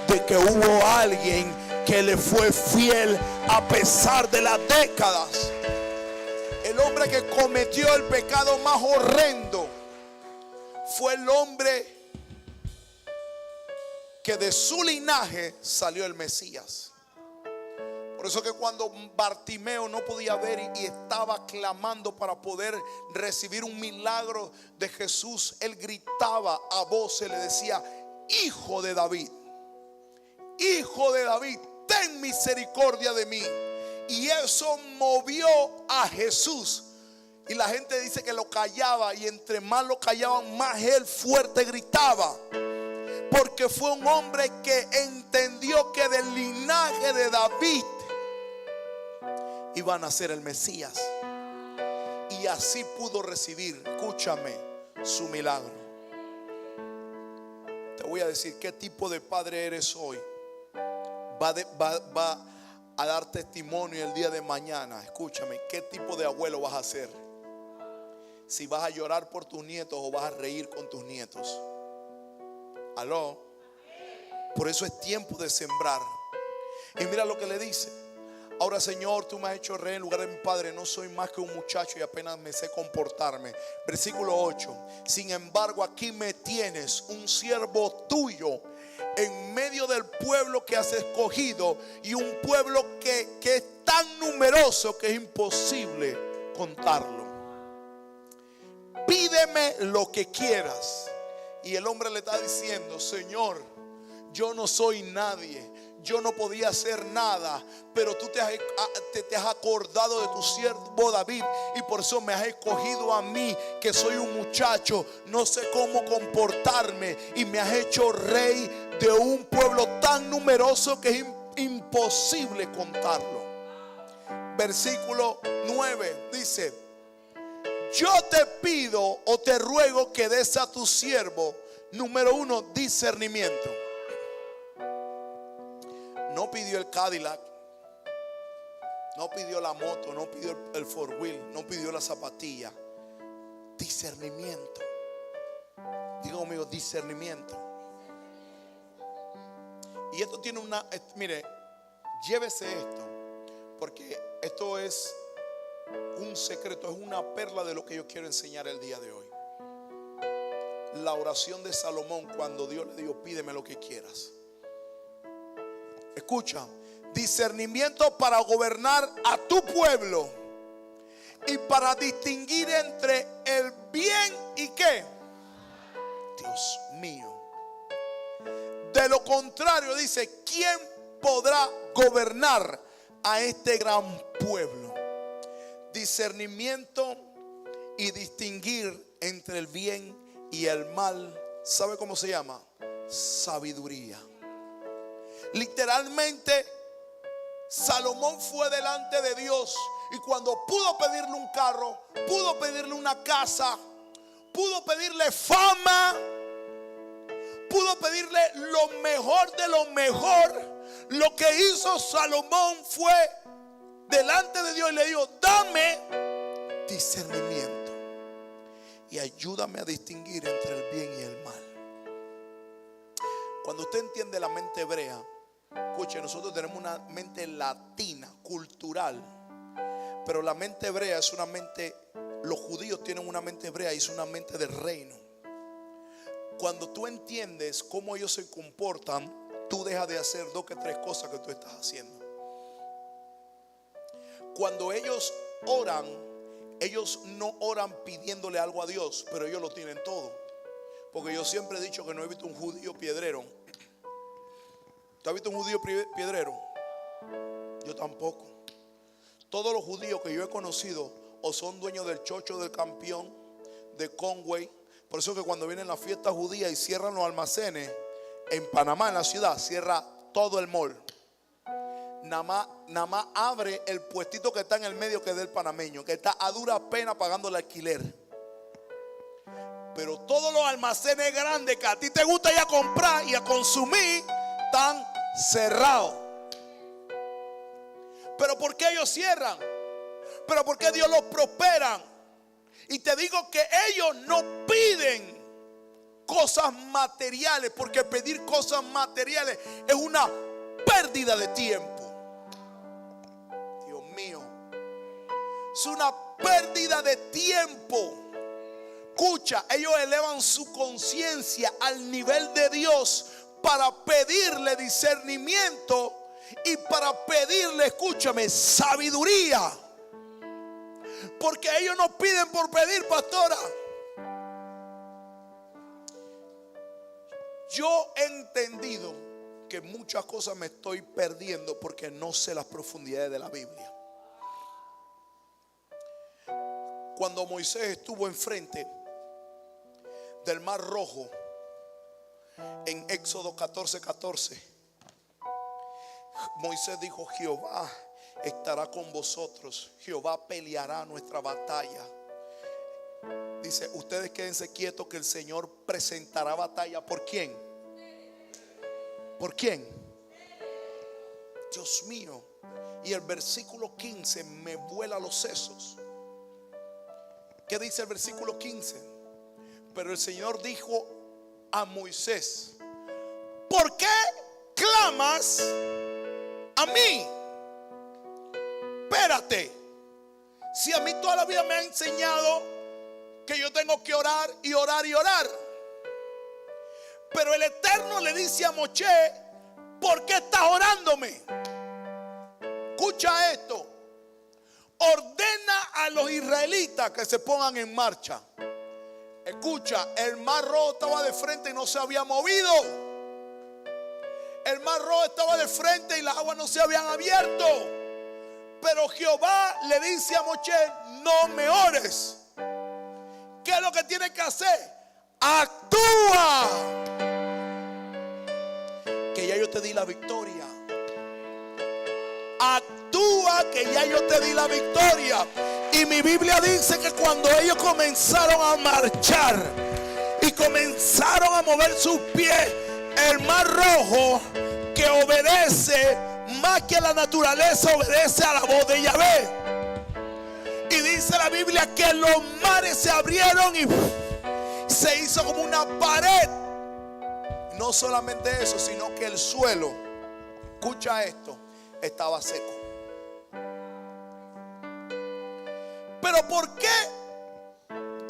de que hubo alguien que le fue fiel a pesar de las décadas. El hombre que cometió el pecado más horrendo fue el hombre que de su linaje salió el Mesías. Por eso que cuando Bartimeo no podía ver y estaba clamando para poder recibir un milagro de Jesús, él gritaba a voces, le decía: Hijo de David, ten misericordia de mí. Y eso movió a Jesús. Y la gente dice que lo callaba, y entre más lo callaban, más él fuerte gritaba. Porque fue un hombre que entendió que del linaje de David iba a nacer el Mesías. Y así pudo recibir, escúchame, su milagro. Te voy a decir qué tipo de padre eres hoy. Va a dar testimonio el día de mañana. Escúchame, qué tipo de abuelo vas a ser. Si vas a llorar por tus nietos o vas a reír con tus nietos. Aló. Por eso es tiempo de sembrar. Y mira lo que le dice: ahora, Señor, tú me has hecho rey en lugar de mi padre. No soy más que un muchacho y apenas me sé comportarme. Versículo 8. Sin embargo, aquí me tienes, un siervo tuyo, en medio del pueblo que has escogido, y un pueblo que es tan numeroso que es imposible contarlo. Pídeme lo que quieras. Y el hombre le está diciendo: Señor, yo no soy nadie, yo no podía hacer nada, pero tú te has acordado de tu siervo David, y por eso me has escogido a mí, que soy un muchacho, no sé cómo comportarme, y me has hecho rey de un pueblo tan numeroso que es imposible contarlo. Versículo 9 dice: yo te pido o te ruego que des a tu siervo, número 1, discernimiento. No pidió el Cadillac, no pidió la moto, no pidió el four wheel, no pidió la zapatilla. Discernimiento. Diga conmigo: discernimiento. Y esto tiene mire, llévese esto, porque esto es un secreto, es una perla de lo que yo quiero enseñar el día de hoy. La oración de Salomón, cuando Dios le dijo: pídeme lo que quieras. Escucha: discernimiento para gobernar a tu pueblo y para distinguir entre el bien y qué. Dios mío. De lo contrario, dice: ¿quién podrá gobernar a este gran pueblo? Discernimiento y distinguir entre el bien y el mal. ¿Sabe cómo se llama? Sabiduría. Literalmente, Salomón fue delante de Dios, y cuando pudo pedirle un carro, pudo pedirle una casa, pudo pedirle fama, pudo pedirle lo mejor de lo mejor, lo que hizo Salomón fue delante de Dios y le dijo: dame discernimiento y ayúdame a distinguir entre el bien y el mal. Cuando usted entiende la mente hebrea, escuche, nosotros tenemos una mente latina, cultural, pero la mente hebrea es una mente, los judíos tienen una mente hebrea y es una mente del reino. Cuando tú entiendes cómo ellos se comportan, tú dejas de hacer 2 que 3 cosas que tú estás haciendo. Cuando ellos oran, ellos no oran pidiéndole algo a Dios, pero ellos lo tienen todo. Porque yo siempre he dicho que no he visto un judío piedrero ¿Usted ha visto un judío piedrero? Yo tampoco. Todos los judíos que yo he conocido o son dueños del chocho del campeón, de Conway. Por eso que cuando vienen las fiestas judías y cierran los almacenes en Panamá, en la ciudad, cierra todo el mall. Nada más abre el puestito que está en el medio, que es del panameño, que está a dura pena pagando el alquiler. Pero todos los almacenes grandes que a ti te gusta ir a comprar y a consumir están cerrados. ¿Pero por qué ellos cierran? ¿Pero por qué Dios los prospera? Y te digo que ellos no piden cosas materiales, porque pedir cosas materiales es una pérdida de tiempo. Dios mío, es una pérdida de tiempo. Escucha, ellos elevan su conciencia al nivel de Dios para pedirle discernimiento y para pedirle, escúchame, sabiduría. Porque ellos no piden por pedir, pastora. Yo he entendido que muchas cosas me estoy perdiendo porque no sé las profundidades de la Biblia. Cuando Moisés estuvo enfrente del Mar Rojo en Éxodo 14:14, Moisés dijo: Jehová estará con vosotros, Jehová peleará nuestra batalla. Dice: ustedes quédense quietos que el Señor presentará batalla. ¿Por quién? ¿Por quién? Dios mío. Y el versículo 15 me vuela los sesos. ¿Qué dice el versículo 15? Pero el Señor dijo a Moisés: ¿por qué clamas a mí? Espérate, si a mí toda la vida me ha enseñado que yo tengo que orar y orar y orar. Pero el Eterno le dice a Moisés: ¿por qué estás orándome? Escucha esto. Ordena a los israelitas que se pongan en marcha. Escucha, el Mar Rojo estaba de frente y no se había movido. El Mar Rojo estaba de frente y las aguas no se habían abierto. Pero Jehová le dice a Moisés: no me ores. ¿Qué es lo que tienes que hacer? Actúa. Que ya yo te di la victoria. Actúa, que ya yo te di la victoria. Y mi Biblia dice que cuando ellos comenzaron a marchar y comenzaron a mover sus pies, el Mar Rojo, que obedece más que la naturaleza, obedece a la voz de Yahvé. Y dice la Biblia que los mares se abrieron y se hizo como una pared. No solamente eso, sino que el suelo, escucha esto, estaba seco. Pero ¿por qué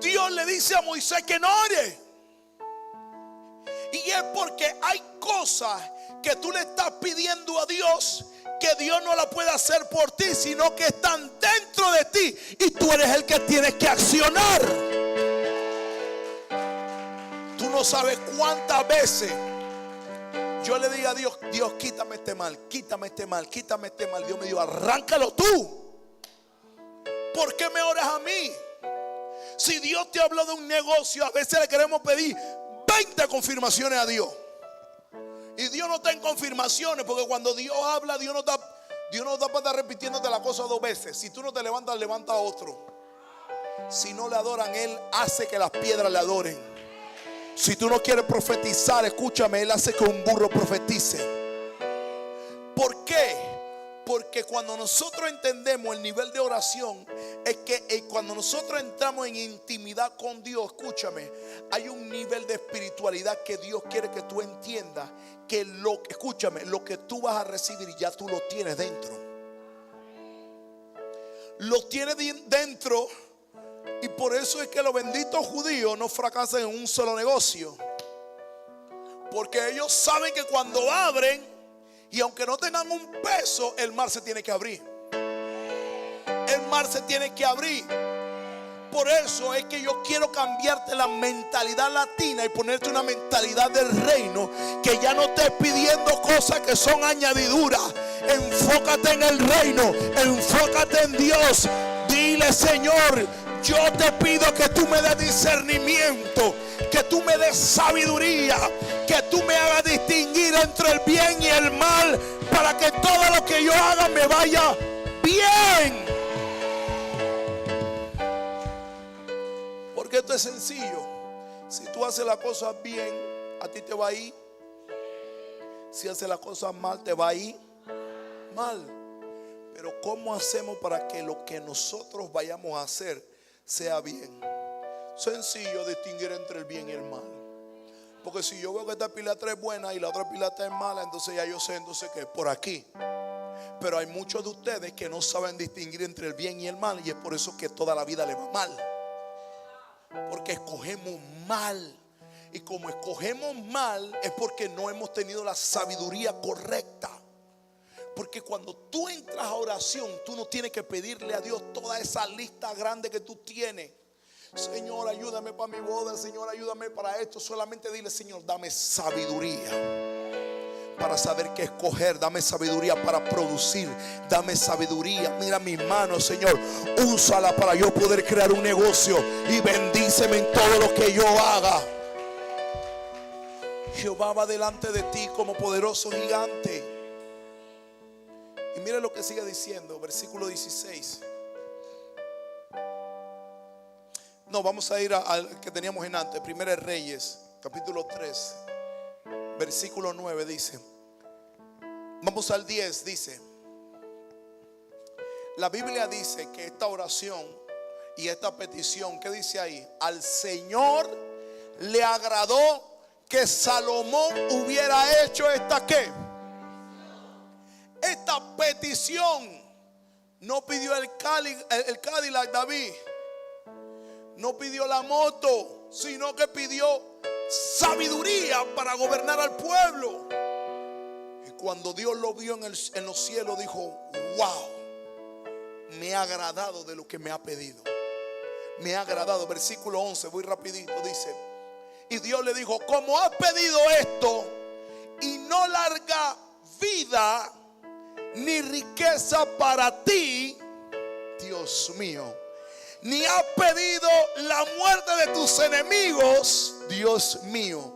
Dios le dice a Moisés que no ore? Y es porque hay cosas que tú le estás pidiendo a Dios que Dios no la puede hacer por ti, sino que están dentro de ti y tú eres el que tienes que accionar. Tú no sabes cuántas veces yo le digo a Dios: Dios, quítame este mal, quítame este mal, quítame este mal. Dios me dijo: arráncalo tú. ¿Por qué me oras a mí? Si Dios te habló de un negocio, a veces le queremos pedir 20 confirmaciones a Dios. Y Dios no está en confirmaciones, porque cuando Dios habla, Dios no está para estar repitiéndote la cosa 2 veces. Si tú no te levantas, levanta a otro. Si no le adoran, Él hace que las piedras le adoren. Si tú no quieres profetizar, escúchame, Él hace que un burro profetice. ¿Por qué? Porque cuando nosotros entendemos el nivel de oración, es que cuando nosotros entramos en intimidad con Dios, escúchame, hay un nivel de espiritualidad que Dios quiere que tú entiendas, que lo que tú vas a recibir ya tú lo tienes dentro. Lo tienes dentro. Y por eso es que los benditos judíos no fracasan en un solo negocio. Porque ellos saben que cuando abren, y aunque no tengan un peso, el mar se tiene que abrir. El mar se tiene que abrir. por eso es que yo quiero cambiarte la mentalidad latina y ponerte una mentalidad del reino, que ya no estés pidiendo cosas que son añadiduras. Enfócate en el reino, enfócate en Dios. Dile: Señor, yo te pido que tú me des discernimiento, que tú me des sabiduría, que tú me hagas distinguir entre el bien y el mal, para que todo lo que yo haga me vaya bien. Porque esto es sencillo. Si tú haces las cosas bien, a ti te va a ir. Si haces las cosas mal, te va a ir mal. Pero ¿cómo hacemos para que lo que nosotros vayamos a hacer sea bien? Sencillo, distinguir entre el bien y el mal. Porque si yo veo que esta pilatra es buena y la otra pilatra es mala, entonces ya yo sé entonces que es por aquí. Pero hay muchos de ustedes que no saben distinguir entre el bien y el mal, y es por eso que toda la vida le va mal. Porque escogemos mal. Y como escogemos mal es porque no hemos tenido la sabiduría correcta. Porque cuando tú entras a oración, tú no tienes que pedirle a Dios toda esa lista grande que tú tienes. Señor, ayúdame para mi boda. Señor, ayúdame para esto. Solamente dile: Señor, dame sabiduría para saber qué escoger. Dame sabiduría para producir. Dame sabiduría. Mira mis manos, Señor. Úsala para yo poder crear un negocio. Y bendíceme en todo lo que yo haga. Jehová va delante de ti como poderoso gigante. Y mire lo que sigue diciendo, versículo 16. No, vamos a ir al que teníamos en antes. Primera de Reyes, capítulo 3, versículo 9 dice. Vamos al 10, dice. La Biblia dice que esta oración y esta petición, ¿qué dice ahí? Al Señor le agradó que Salomón hubiera hecho esta ¿qué? Esta petición. No pidió el Cadillac David, no pidió la moto, sino que pidió sabiduría para gobernar al pueblo. Y cuando Dios lo vio en los cielos, dijo: wow, me ha agradado de lo que me ha pedido. Me ha agradado. Versículo 11, voy rapidito, dice: y Dios le dijo: como has pedido esto, y no larga vida ni riqueza para ti, Dios mío, ni has pedido la muerte de tus enemigos, Dios mío,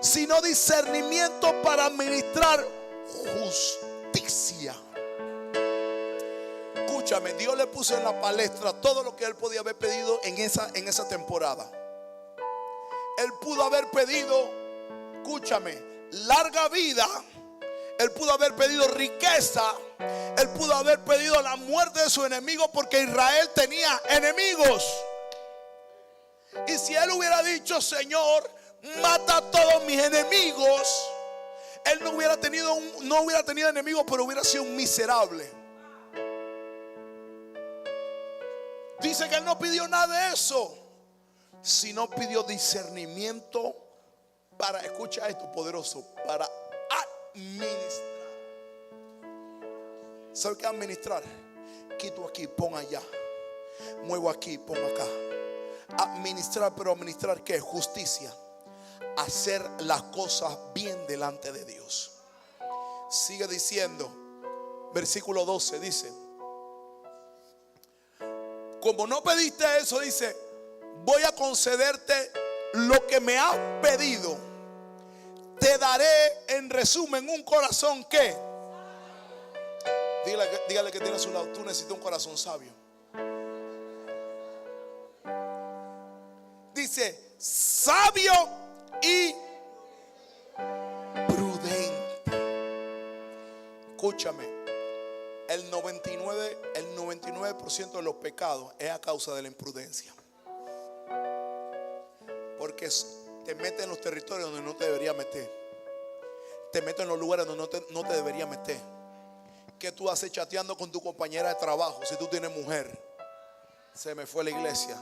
sino discernimiento para administrar justicia. Escúchame, Dios le puso en la palestra todo lo que él podía haber pedido en esa temporada. Él pudo haber pedido, escúchame, larga vida. Él pudo haber pedido riqueza. Él pudo haber pedido la muerte de su enemigo, porque Israel tenía enemigos. Y si él hubiera dicho: Señor, mata a todos mis enemigos, él no hubiera tenido enemigos, pero hubiera sido un miserable. Dice que él no pidió nada de eso, sino pidió discernimiento para, escucha esto poderoso, para administrar. ¿Sabe qué administrar? Quito aquí, pon allá. Muevo aquí, pon acá. Administrar, pero administrar ¿qué? Justicia. Hacer las cosas bien delante de Dios. Sigue diciendo, versículo 12 dice: como no pediste eso, dice, voy a concederte lo que me has pedido. Te daré, en resumen, un corazón que, dígale que tiene a su lado: tú necesitas un corazón sabio. Dice: sabio y prudente. Escúchame, el 99% de los pecados es a causa de la imprudencia. Porque te metes en los territorios donde no te debería meter. Te metes en los lugares donde no te debería meter. ¿Qué tú haces chateando con tu compañera de trabajo si tú tienes mujer? Se me fue la iglesia.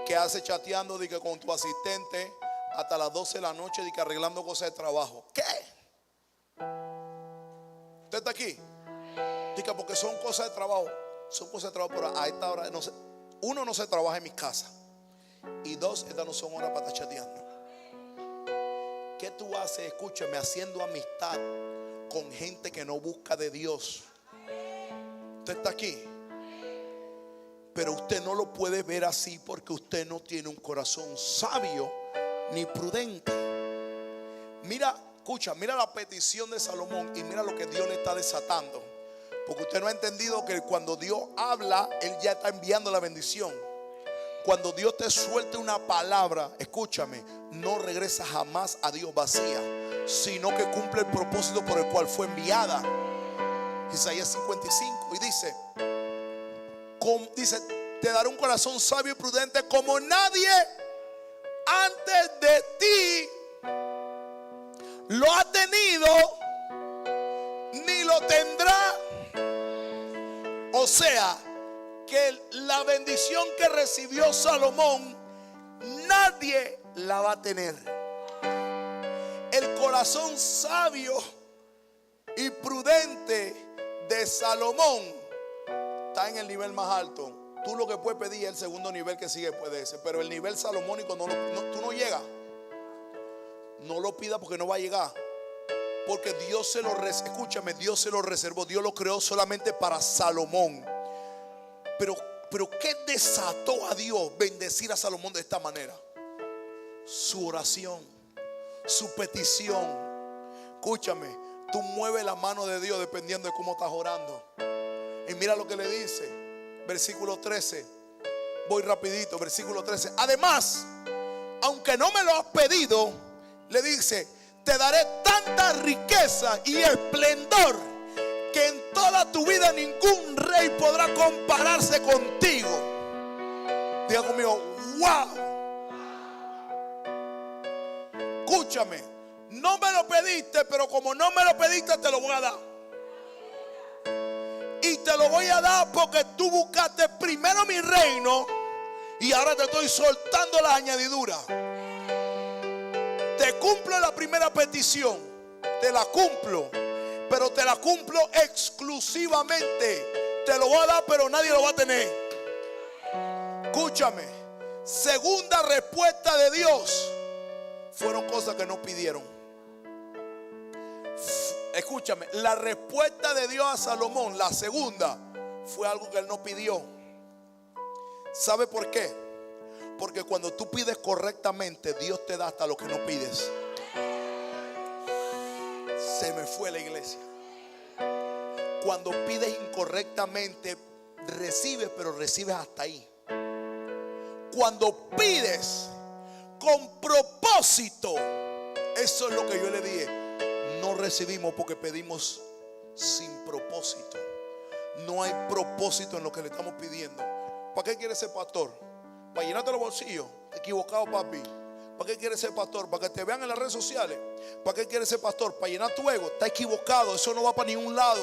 ¿Qué haces chateando con tu asistente hasta las 12 de la noche arreglando cosas de trabajo? ¿Qué? ¿Usted está aquí? Porque son cosas de trabajo. Son cosas de trabajo, pero a esta hora no sé. uno, no se trabaja en mi casa. Y dos, estas no son horas para estar chateando. ¿Qué tú haces? Escúchame, haciendo amistad con gente que no busca de Dios. Usted está aquí, pero usted no lo puede ver así porque usted no tiene un corazón sabio ni prudente. Mira, escucha, mira la petición de Salomón y mira lo que Dios le está desatando. Porque usted no ha entendido que cuando Dios habla, Él ya está enviando la bendición. Cuando Dios te suelte una palabra, escúchame, no regresa jamás a Dios vacía, sino que cumple el propósito por el cual fue enviada. Isaías 55 y dice, te daré un corazón sabio y prudente como nadie antes de ti lo ha tenido ni lo tendrá. O sea, que la bendición que recibió Salomón, nadie la va a tener. El corazón sabio y prudente de Salomón está en el nivel más alto. Tú lo que puedes pedir es el segundo nivel que sigue después de ese, pero el nivel salomónico tú no llegas. No lo pidas porque no va a llegar. Porque Dios se lo escúchame, Dios se lo reservó. Dios lo creó solamente para Salomón. Pero ¿qué desató a Dios bendecir a Salomón de esta manera? Su oración, su petición. Escúchame, tú mueves la mano de Dios dependiendo de cómo estás orando. Y mira lo que le dice, versículo 13. Voy rapidito, versículo 13. Además, aunque no me lo has pedido, le dice, te daré tanta riqueza y esplendor que en toda tu vida ningún rey podrá compararse contigo. Diga conmigo, wow. Escúchame, no me lo pediste, pero como no me lo pediste, te lo voy a dar. Y te lo voy a dar porque tú buscaste primero mi reino y ahora te estoy soltando la añadidura. Te cumplo la primera petición, te la cumplo, pero te la cumplo exclusivamente. Te lo voy a dar, pero nadie lo va a tener. Escúchame, segunda respuesta de Dios fueron cosas que no pidieron. Escúchame, la respuesta de Dios a Salomón, la segunda, fue algo que él no pidió. ¿Sabe por qué? Porque cuando tú pides correctamente, Dios te da hasta lo que no pides. Se me fue la iglesia. Cuando pides incorrectamente, recibes, pero recibes hasta ahí. Cuando pides con propósito, eso es lo que yo le dije. No recibimos porque pedimos sin propósito. No hay propósito en lo que le estamos pidiendo. ¿Para qué quieres ser pastor? ¿Para llenarte los bolsillos? Equivocado, papi. ¿Para qué quieres ser pastor? ¿Para que te vean en las redes sociales? ¿Para qué quieres ser pastor? ¿Para llenar tu ego? Está equivocado. Eso no va para ningún lado.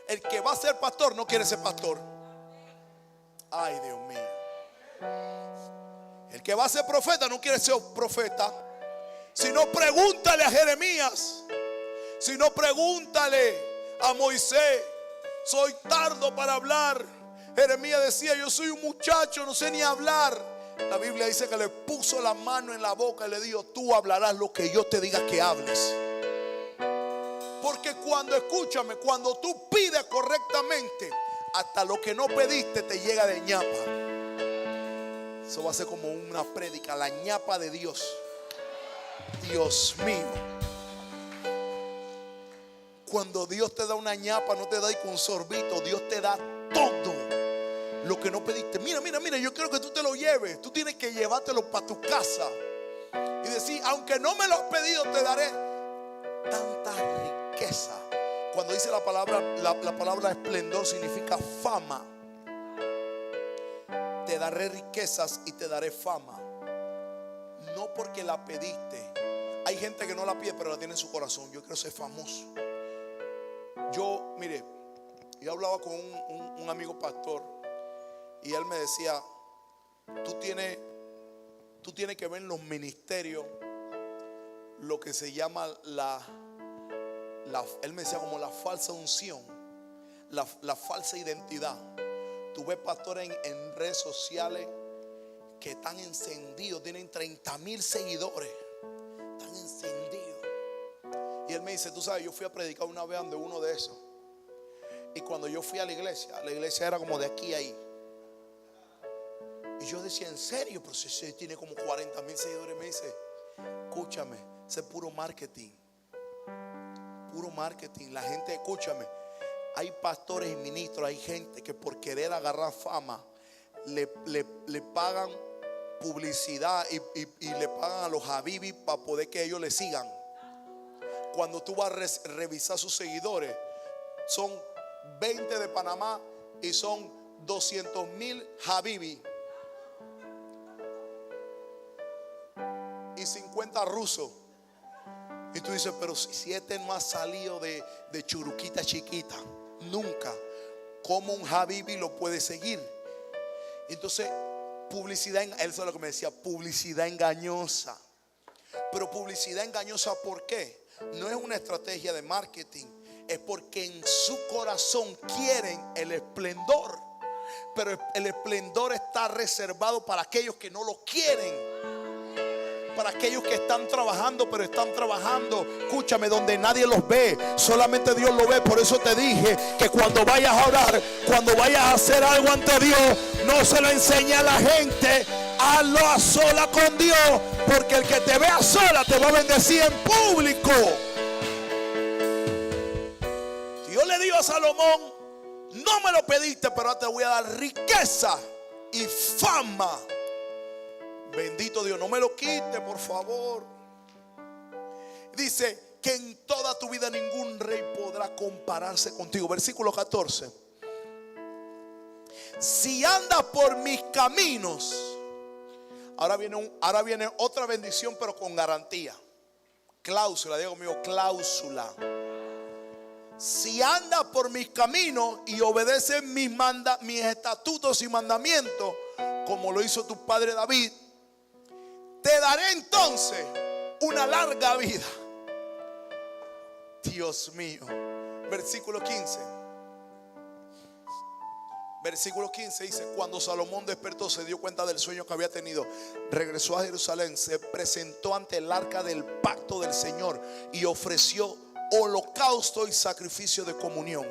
El que va a ser pastor no quiere ser pastor. Ay, Dios mío. El que va a ser profeta no quiere ser profeta. Si no, pregúntale a Jeremías. Si no, pregúntale a Moisés. Soy tardo para hablar. Jeremías decía, yo soy un muchacho, no sé ni hablar. La Biblia dice que le puso la mano en la boca y le dijo, tú hablarás lo que yo te diga que hables. Porque cuando, escúchame, cuando tú pides correctamente, hasta lo que no pediste te llega de ñapa. Eso va a ser como una prédica, la ñapa de Dios. Dios mío. Cuando Dios te da una ñapa, no te da con sorbito, Dios te da todo lo que no pediste. Mira, yo quiero que tú te lo lleves. Tú tienes que llevártelo para tu casa y decir, aunque no me lo has pedido, te daré tanta riqueza. Cuando dice la palabra esplendor significa fama. Te daré riquezas y te daré fama. No porque la pediste. Hay gente que no la pide, pero la tiene en su corazón. Yo quiero ser famoso. Yo hablaba con un amigo pastor y él me decía, tú tienes que ver en los ministerios lo que se llama él me decía como la falsa unción, la falsa identidad. Tú ves pastores en redes sociales que están encendidos, tienen 30,000 seguidores, están encendidos. Y él me dice, tú sabes, yo fui a predicar una vez donde uno de esos. Y cuando yo fui a la iglesia era como de aquí a ahí. Y yo decía, ¿en serio? Pero si tiene como 40,000 seguidores. Me dice, escúchame, ese es puro marketing. Puro marketing. La gente, escúchame, hay pastores y ministros, hay gente que por querer agarrar fama le pagan publicidad y le pagan a los habibis para poder que ellos le sigan. Cuando tú vas a revisar sus seguidores, son 20 de Panamá y son 200,000 habibis y 50 rusos. Y tú dices, pero si este no ha salido de Churuquita chiquita, nunca, ¿cómo un habibi lo puede seguir? Entonces, publicidad, él es lo que me decía, publicidad engañosa. Pero publicidad engañosa, ¿por qué? No es una estrategia de marketing, es porque en su corazón quieren el esplendor. Pero el esplendor está reservado para aquellos que no lo quieren, para aquellos que están trabajando, pero están trabajando, escúchame, donde nadie los ve, solamente Dios lo ve. Por eso te dije que cuando vayas a orar, cuando vayas a hacer algo ante Dios, no se lo enseñe a la gente, hazlo a sola con Dios, porque el que te vea a sola te va a bendecir en público. Dios le dijo a Salomón, no me lo pediste, pero ahora te voy a dar riqueza y fama. Bendito Dios, no me lo quite, por favor. Dice que en toda tu vida ningún rey podrá compararse contigo. Versículo 14. Si andas por mis caminos. Ahora viene otra bendición, pero con garantía. Cláusula, digo mío, cláusula. Si andas por mis caminos y obedeces mis estatutos y mandamientos, como lo hizo tu padre David, te daré entonces una larga vida. Dios mío. Versículo 15. Versículo 15 dice, cuando Salomón despertó, se dio cuenta del sueño que había tenido, regresó a Jerusalén, se presentó ante el arca del pacto del Señor y ofreció holocausto y sacrificio de comunión.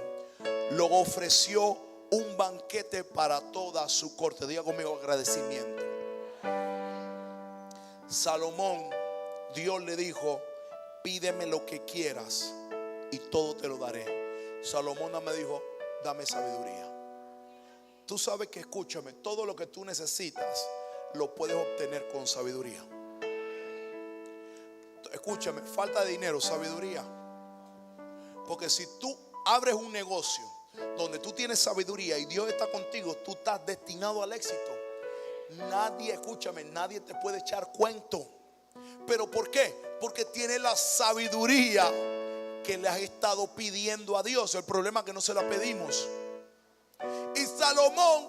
Luego ofreció un banquete para toda su corte. Diga conmigo, agradecimiento. Salomón, Dios le dijo, pídeme lo que quieras y todo te lo daré. Salomón me dijo, dame sabiduría. Tú sabes que, escúchame, todo lo que tú necesitas lo puedes obtener con sabiduría. Escúchame, falta de dinero, sabiduría. Porque si tú abres un negocio donde tú tienes sabiduría y Dios está contigo, tú estás destinado al éxito. Nadie, escúchame, nadie te puede echar cuento. ¿Pero por qué? Porque tiene la sabiduría que le has estado pidiendo a Dios. El problema es que no se la pedimos. Y Salomón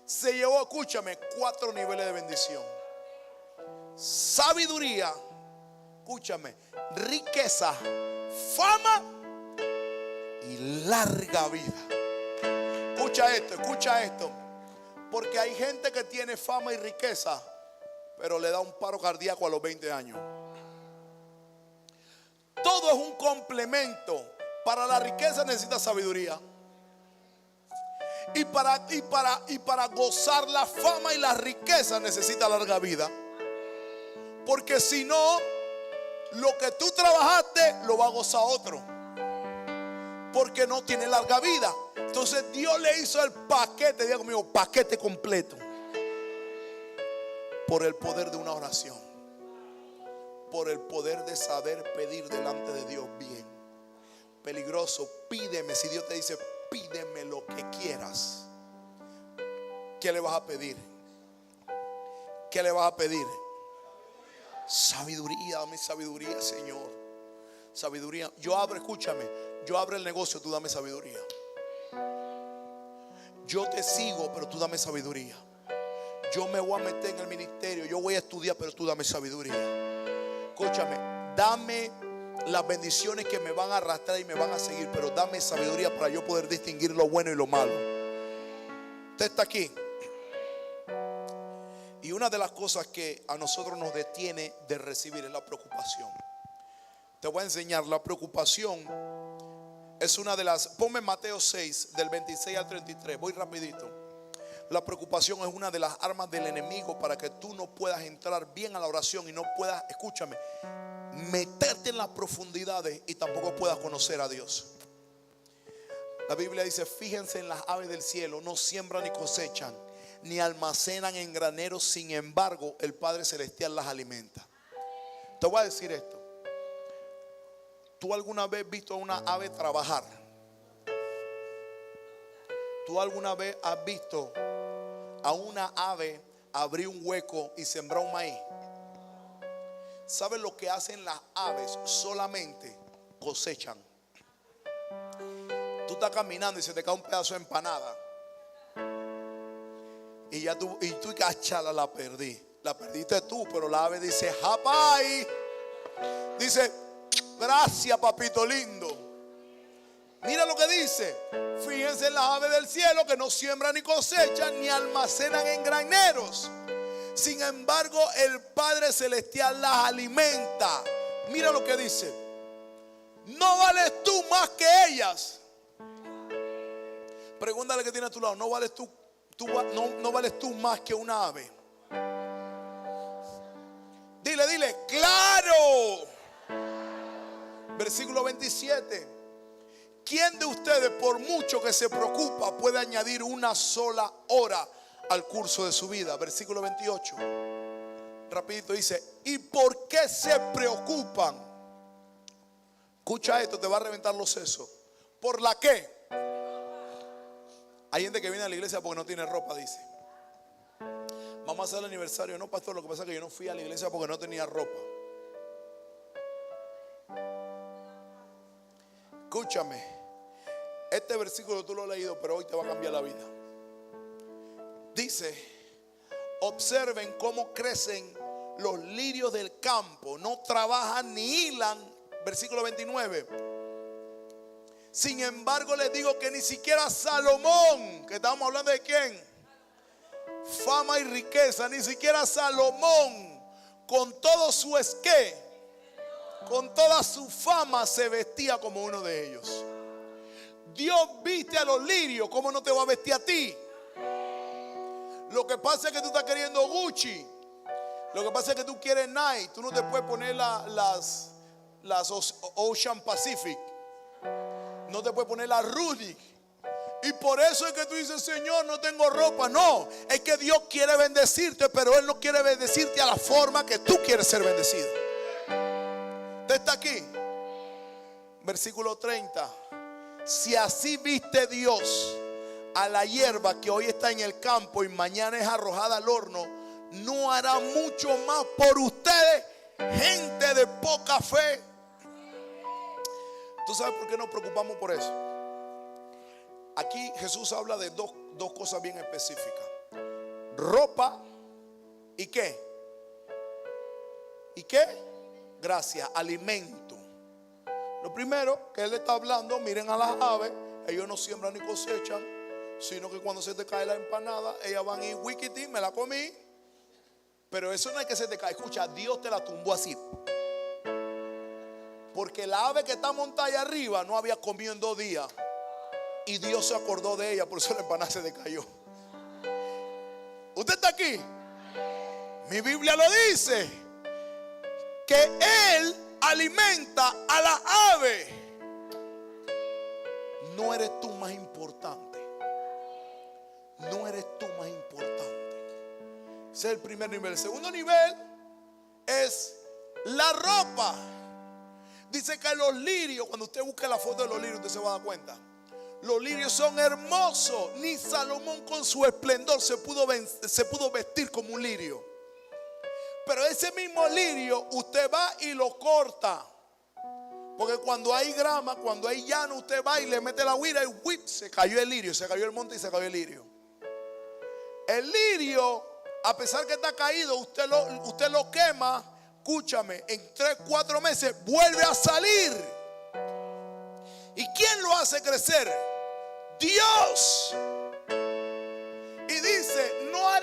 se llevó, escúchame, 4 niveles de bendición: sabiduría, escúchame, riqueza, fama y larga vida. Escucha esto. Porque hay gente que tiene fama y riqueza, pero le da un paro cardíaco a los 20 años. Todo es un complemento. Para la riqueza necesita sabiduría. Y para gozar la fama y la riqueza necesita larga vida. Porque si no, lo que tú trabajaste lo va a gozar otro, porque no tiene larga vida. Entonces Dios le hizo el paquete, diga conmigo, paquete completo. Por el poder de una oración, por el poder de saber pedir delante de Dios bien. Peligroso, pídeme. Si Dios te dice, pídeme lo que quieras, ¿qué le vas a pedir? ¿Qué le vas a pedir? Sabiduría, dame sabiduría, Señor. Sabiduría. Yo abro, escúchame, yo abro el negocio, tú dame sabiduría. Yo te sigo, pero tú dame sabiduría. Yo me voy a meter en el ministerio, yo voy a estudiar, pero tú dame sabiduría. Escúchame, dame las bendiciones que me van a arrastrar y me van a seguir, pero dame sabiduría para yo poder distinguir lo bueno y lo malo. Usted está aquí. Y una de las cosas que a nosotros nos detiene de recibir es la preocupación. Te voy a enseñar. La preocupación es una de las. Ponme Mateo 6 del 26 al 33. Voy rapidito. La preocupación es una de las armas del enemigo para que tú no puedas entrar bien a la oración y no puedas, escúchame, meterte en las profundidades y tampoco puedas conocer a Dios. La Biblia dice: fíjense en las aves del cielo, no siembran ni cosechan, ni almacenan en graneros, sin embargo el Padre Celestial las alimenta. Te voy a decir esto. ¿Tú alguna vez has visto a una ave trabajar? ¿Tú alguna vez has visto a una ave abrir un hueco y sembrar un maíz? ¿Sabes lo que hacen las aves? Solamente cosechan. Tú estás caminando y se te cae un pedazo de empanada. Y ya tú cachala, la perdí. La perdiste tú, pero la ave dice: ¡Japay! Dice: gracias, papito lindo. Mira lo que dice. Fíjense en las aves del cielo, que no siembran ni cosechan, ni almacenan en graneros. Sin embargo, el Padre Celestial las alimenta. Mira lo que dice: ¿no vales tú más que ellas? Pregúntale que tiene a tu lado: ¿no vales tú vales tú más que una ave? Dile, claro. Versículo 27. ¿Quién de ustedes, por mucho que se preocupa, puede añadir una sola hora al curso de su vida? Versículo 28. Rapidito dice: ¿y por qué se preocupan? Escucha esto, te va a reventar los sesos. ¿Por la qué? Hay gente que viene a la iglesia porque no tiene ropa, dice. Vamos a hacer el aniversario. No, pastor, lo que pasa es que yo no fui a la iglesia porque no tenía ropa. Escúchame, este versículo tú lo has leído, pero hoy te va a cambiar la vida. Dice: observen cómo crecen los lirios del campo, no trabajan ni hilan. Versículo 29. Sin embargo, les digo que ni siquiera Salomón, que estamos hablando de quién, fama y riqueza, ni siquiera Salomón, con todo su esqué, con toda su fama, se vestía como uno de ellos. Dios viste a los lirios, ¿cómo no te va a vestir a ti? Lo que pasa es que tú estás queriendo Gucci. Lo que pasa es que tú quieres Nike. Tú no te puedes poner las Ocean Pacific. No te puedes poner la Rudy. Y por eso es que tú dices: Señor, no tengo ropa. No, es que Dios quiere bendecirte, pero Él no quiere bendecirte a la forma que tú quieres ser bendecido. Usted está aquí. Versículo 30. Si así viste Dios a la hierba que hoy está en el campo y mañana es arrojada al horno, ¿no hará mucho más por ustedes, gente de poca fe? ¿Tú sabes por qué nos preocupamos por eso? Aquí Jesús habla de dos cosas bien específicas: ropa y ¿qué? ¿Y qué? Gracias, alimento. Lo primero que Él está hablando: miren a las aves, ellos no siembran ni cosechan, sino que cuando se te cae la empanada, ellas van y wikiti, me la comí. Pero eso no es que se te cae. Escucha, Dios te la tumbó así. Porque la ave que está montada allá arriba no había comido en 2 días. Y Dios se acordó de ella, por eso la empanada se le cayó. ¿Usted está aquí? Mi Biblia lo dice, que Él alimenta a la ave. No eres tú más importante. No eres tú más importante. Ese es el primer nivel. El segundo nivel es la ropa. Dice que los lirios, cuando usted busque la foto de los lirios, usted se va a dar cuenta. Los lirios son hermosos. Ni Salomón con su esplendor se pudo vestir como un lirio. Pero ese mismo lirio usted va y lo corta. Porque cuando hay grama, cuando hay llano, usted va y le mete la huira y ¡whip! Se cayó el lirio, se cayó el monte y se cayó el lirio. El lirio, a pesar que está caído, usted lo quema. Escúchame, en 3-4 meses vuelve a salir. ¿Y quién lo hace crecer? Dios.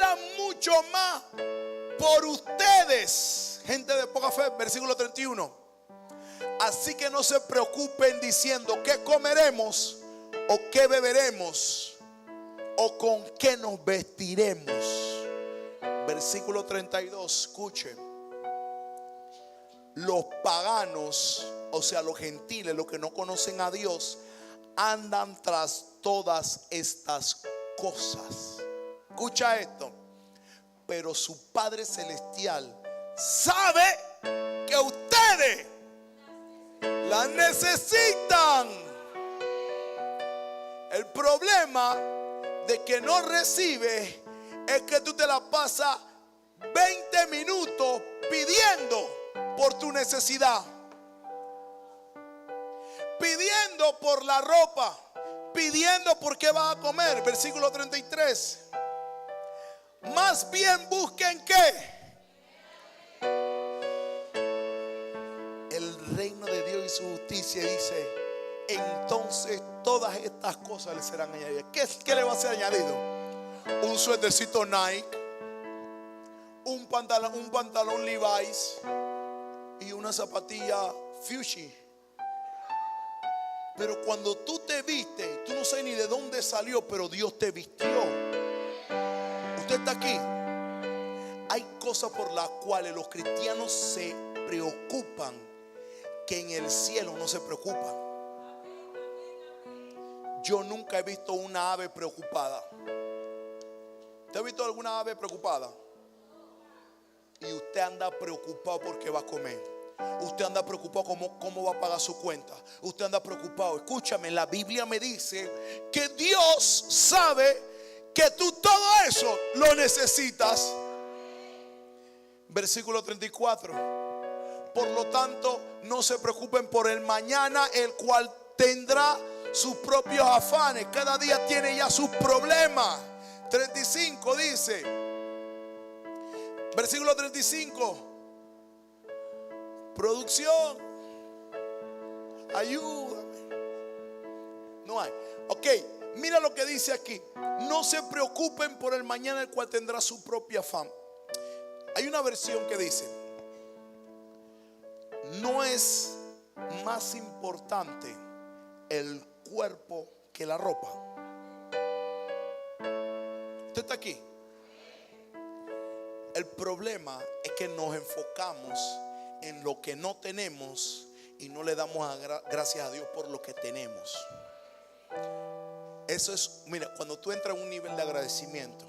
hará mucho más por ustedes, gente de poca fe. Versículo 31. Así que no se preocupen diciendo qué comeremos o qué beberemos o con qué nos vestiremos. Versículo 32, escuchen. Los paganos, o sea, los gentiles, los que no conocen a Dios, andan tras todas estas cosas. Escucha esto. Pero su Padre Celestial sabe que ustedes las necesitan. El problema de que no recibes es que tú te la pasas 20 minutos pidiendo por tu necesidad, pidiendo por la ropa, pidiendo por qué vas a comer. Versículo 33. Más bien busquen ¿qué? El reino de Dios y su justicia. Dice, entonces todas estas cosas le serán añadidas. ¿Qué le va a ser añadido? Un suétercito Nike, un pantalón Levi's y una zapatilla Fuji. Pero cuando tú te vistes, tú no sabes ni de dónde salió, pero Dios te vistió. Usted está aquí. Hay cosas por las cuales los cristianos se preocupan que en el cielo no se preocupan. Yo nunca he visto una ave preocupada. ¿Usted ha visto alguna ave preocupada? Y usted anda preocupado porque va a comer. Usted anda preocupado cómo va a pagar su cuenta. Usted anda preocupado. Escúchame, la Biblia me dice que Dios sabe que tú todo eso lo necesitas. Versículo 34. Por lo tanto, no se preocupen por el mañana, el cual tendrá sus propios afanes. Cada día tiene ya sus problemas. 35 dice, versículo 35. Producción, ayúdame. No hay. Ok, mira lo que dice aquí. No se preocupen por el mañana, el cual tendrá su propia afán. Hay una versión que dice, no es más importante el cuerpo que la ropa. ¿Usted está aquí? El problema es que nos enfocamos en lo que no tenemos y no le damos gracias a Dios por lo que tenemos. Eso es, mira, cuando tú entras en un nivel de agradecimiento,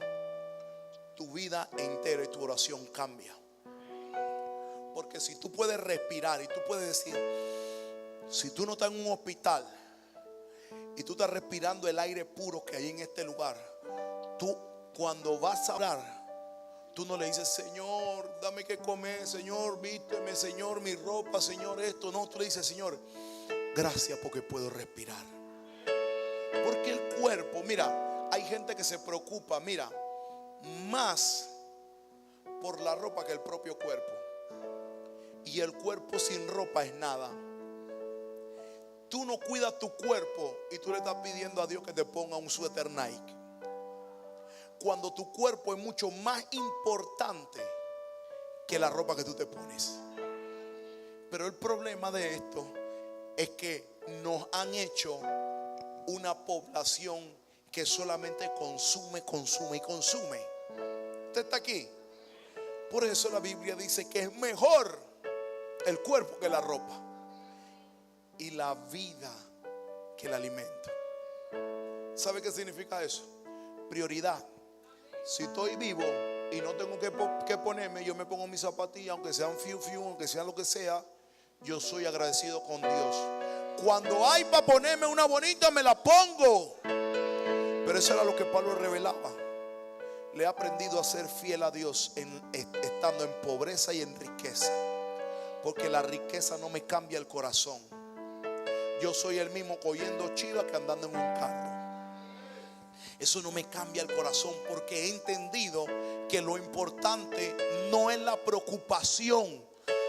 tu vida entera y tu oración cambia. Porque si tú puedes respirar y tú puedes decir, si tú no estás en un hospital y tú estás respirando el aire puro que hay en este lugar, tú cuando vas a orar, tú no le dices, Señor, dame que comer, Señor, vísteme, Señor, mi ropa, Señor, esto. No, tú le dices, Señor, gracias porque puedo respirar. Porque el cuerpo, mira, hay gente que se preocupa, mira, más por la ropa que el propio cuerpo. Y el cuerpo sin ropa es nada. Tú no cuidas tu cuerpo y tú le estás pidiendo a Dios que te ponga un suéter Nike, cuando tu cuerpo es mucho más importante que la ropa que tú te pones. Pero el problema de esto es que nos han hecho una población que solamente consume, consume y consume. ¿Usted está aquí? Por eso la Biblia dice que es mejor el cuerpo que la ropa y la vida que el alimento. ¿Sabe qué significa eso? Prioridad. Si estoy vivo y no tengo que ponerme, yo me pongo mis zapatillas, aunque sean fiu, aunque sean lo que sea, yo soy agradecido con Dios. Cuando hay para ponerme una bonita, me la pongo. Pero eso era lo que Pablo revelaba. Le he aprendido a ser fiel a Dios estando en pobreza y en riqueza, porque la riqueza no me cambia el corazón. Yo soy el mismo cogiendo chiva que andando en un carro. Eso no me cambia el corazón, porque he entendido que lo importante no es la preocupación,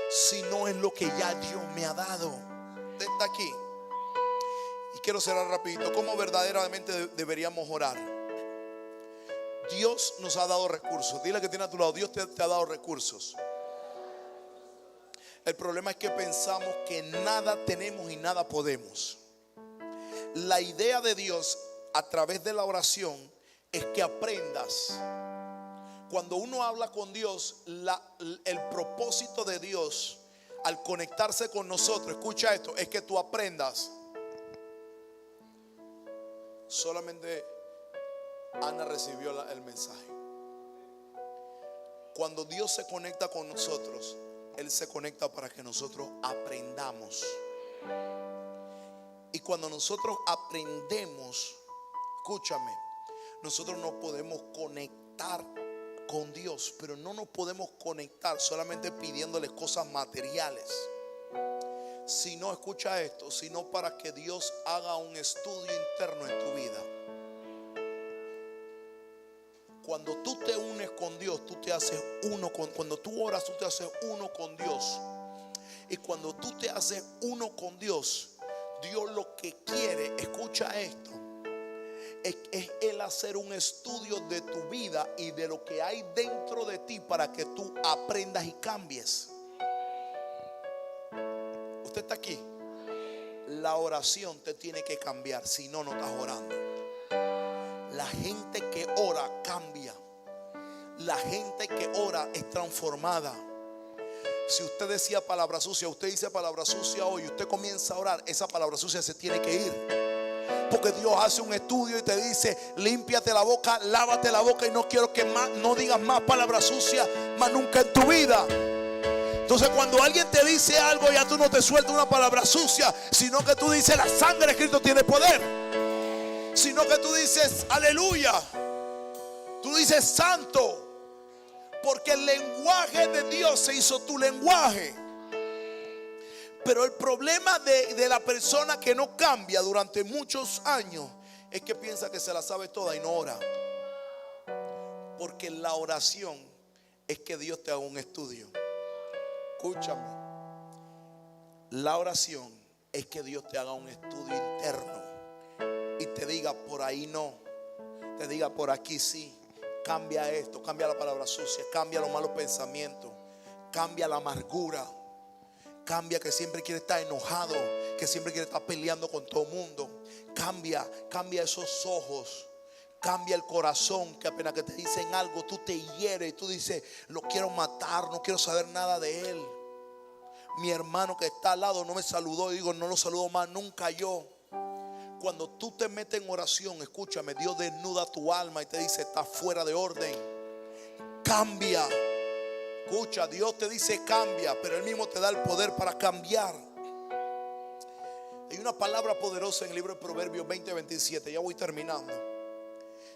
sino es lo que ya Dios me ha dado. Usted está aquí. Y quiero cerrar rapidito. ¿Cómo verdaderamente deberíamos orar? Dios nos ha dado recursos. Dile que tiene a tu lado, Dios te ha dado recursos. El problema es que pensamos que nada tenemos y nada podemos. La idea de Dios a través de la oración es que aprendas. Cuando uno habla con Dios, el propósito de Dios al conectarse con nosotros, escucha esto, es que tú aprendas. Solamente Ana recibió el mensaje. Cuando Dios se conecta con nosotros, Él se conecta para que nosotros aprendamos. Y cuando nosotros aprendemos, escúchame, nosotros nos podemos conectar con Dios, pero no nos podemos conectar solamente pidiéndole cosas materiales, sino, escucha esto, sino para que Dios haga un estudio interno en tu vida. Cuando tú te unes con Dios, tú te haces uno con, cuando tú oras, tú te haces uno con Dios. Y cuando tú te haces uno con Dios, Dios lo que quiere, escucha esto, es Él hacer un estudio de tu vida y de lo que hay dentro de ti para que tú aprendas y cambies. Usted está aquí. La oración te tiene que cambiar, si no, no estás orando. La gente que ora cambia. La gente que ora es transformada. Si usted decía palabra sucia, usted dice palabra sucia hoy, usted comienza a orar, esa palabra sucia se tiene que ir. Porque Dios hace un estudio y te dice: límpiate la boca, lávate la boca, y no quiero que más, no digas más palabra sucia más nunca en tu vida. Entonces, cuando alguien te dice algo, ya tú no te sueltas una palabra sucia, sino que tú dices: la sangre de Cristo tiene poder. Sino que tú dices: aleluya. Tú dices: santo. Porque el lenguaje de Dios se hizo tu lenguaje. Pero el problema de la persona que no cambia durante muchos años es que piensa que se la sabe toda y no ora. Porque la oración es que Dios te haga un estudio. Escúchame. La oración es que Dios te haga un estudio interno y te diga: por ahí no, te diga: por aquí sí. Cambia esto, cambia la palabra sucia, cambia los malos pensamientos, cambia la amargura, cambia que siempre quiere estar enojado, que siempre quiere estar peleando con todo el mundo. Cambia esos ojos, cambia el corazón, que apenas que te dicen algo tú te hieres y tú dices: lo quiero matar, no quiero saber nada de él. Mi hermano que está al lado no me saludó, y digo: no lo saludo más nunca yo. Cuando tú te metes en oración, escúchame, Dios desnuda tu alma y te dice: está fuera de orden. Cambia. Escucha, Dios te dice: cambia, pero Él mismo te da el poder para cambiar. Hay una palabra poderosa en el libro de Proverbios 20:27. Ya voy terminando.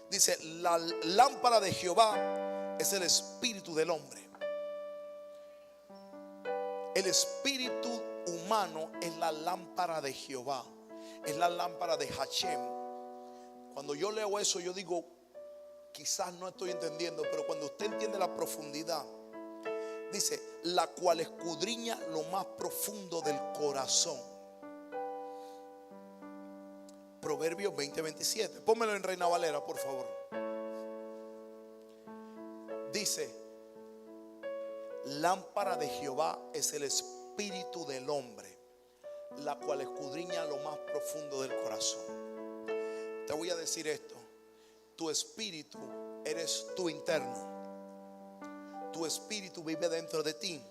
Dice: la lámpara de Jehová es el espíritu del hombre. El espíritu humano es la lámpara de Jehová. Es la lámpara de Hashem. Cuando yo leo eso, yo digo: quizás no estoy entendiendo, pero cuando usted entiende la profundidad, dice: la cual escudriña lo más profundo del corazón. Proverbios 20:27. Pónmelo en Reina Valera, por favor. Dice: lámpara de Jehová es el espíritu del hombre, la cual escudriña lo más profundo del corazón. Te voy a decir esto: tu espíritu eres tú interno. Tu espíritu vive dentro de ti.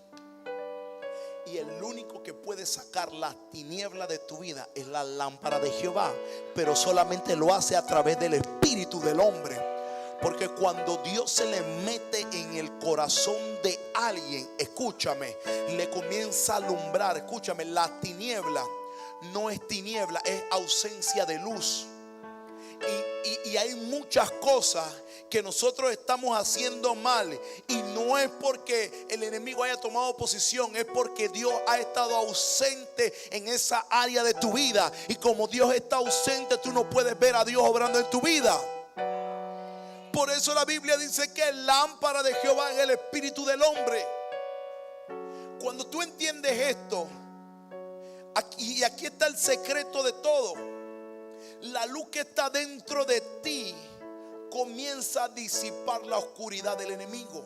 Y el único que puede sacar las tinieblas de tu vida es la lámpara de Jehová. Pero solamente lo hace a través del espíritu del hombre. Porque cuando Dios se le mete en el corazón de alguien, escúchame, le comienza a alumbrar. Escúchame, la tiniebla no es tiniebla, es ausencia de luz. Y hay muchas cosas que nosotros estamos haciendo mal, y no es porque el enemigo haya tomado posición, es porque Dios ha estado ausente en esa área de tu vida. Y como Dios está ausente, tú no puedes ver a Dios obrando en tu vida. Por eso la Biblia dice que el lámpara de Jehová es el espíritu del hombre. Cuando tú entiendes esto, y aquí está el secreto de todo: la luz que está dentro de ti comienza a disipar la oscuridad del enemigo.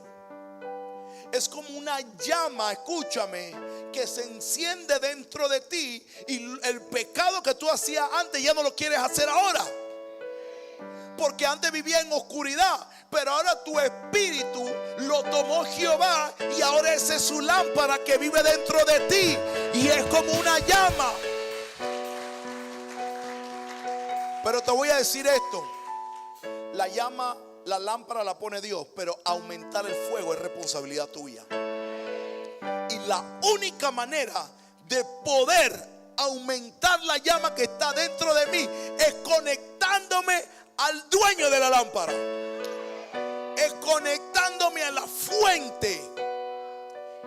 Es como una llama, escúchame, que se enciende dentro de ti, y el pecado que tú hacías antes ya no lo quieres hacer ahora. Porque antes vivía en oscuridad, pero ahora tu espíritu lo tomó Jehová y ahora esa es su lámpara que vive dentro de ti y es como una llama. Pero te voy a decir esto: la llama, la lámpara la pone Dios, pero aumentar el fuego es responsabilidad tuya. Y la única manera de poder aumentar la llama que está dentro de mí es conectándome al dueño de la lámpara, es conectándome a la fuente.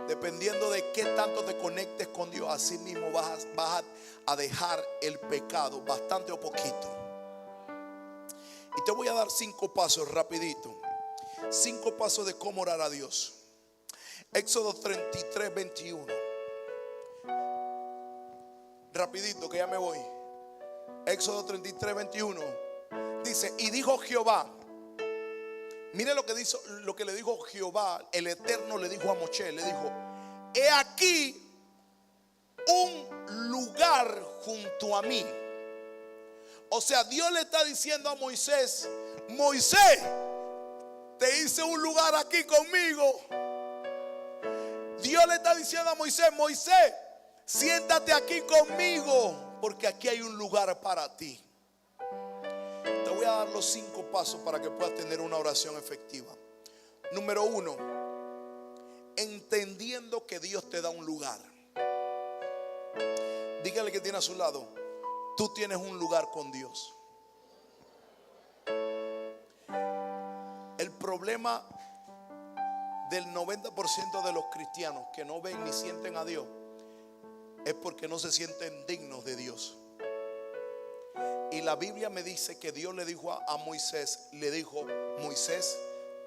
Dependiendo de qué tanto te conectes con Dios, así mismo vas a dejar el pecado, bastante o poquito. Y te voy a dar 5 pasos rapidito, 5 pasos de cómo orar a Dios. Éxodo 33, 21. Rapidito que ya me voy. Éxodo 33, 21. Dice: y dijo Jehová. Mire lo que dice, lo que le dijo Jehová, el Eterno le dijo a Moshe, le dijo: he aquí un lugar junto a mí. O sea, Dios le está diciendo a Moisés: Moisés, te hice un lugar aquí conmigo. Dios le está diciendo a Moisés: Moisés, siéntate aquí conmigo, porque aquí hay un lugar para ti. Te voy a dar los 5 pasos para que puedas tener una oración efectiva. Número 1, entendiendo que Dios te da un lugar. Dígale que tiene a su lado: tú tienes un lugar con Dios. El problema del 90% de los cristianos que no ven ni sienten a Dios es porque no se sienten dignos de Dios. Y la Biblia me dice que Dios le dijo a Moisés, le dijo: Moisés,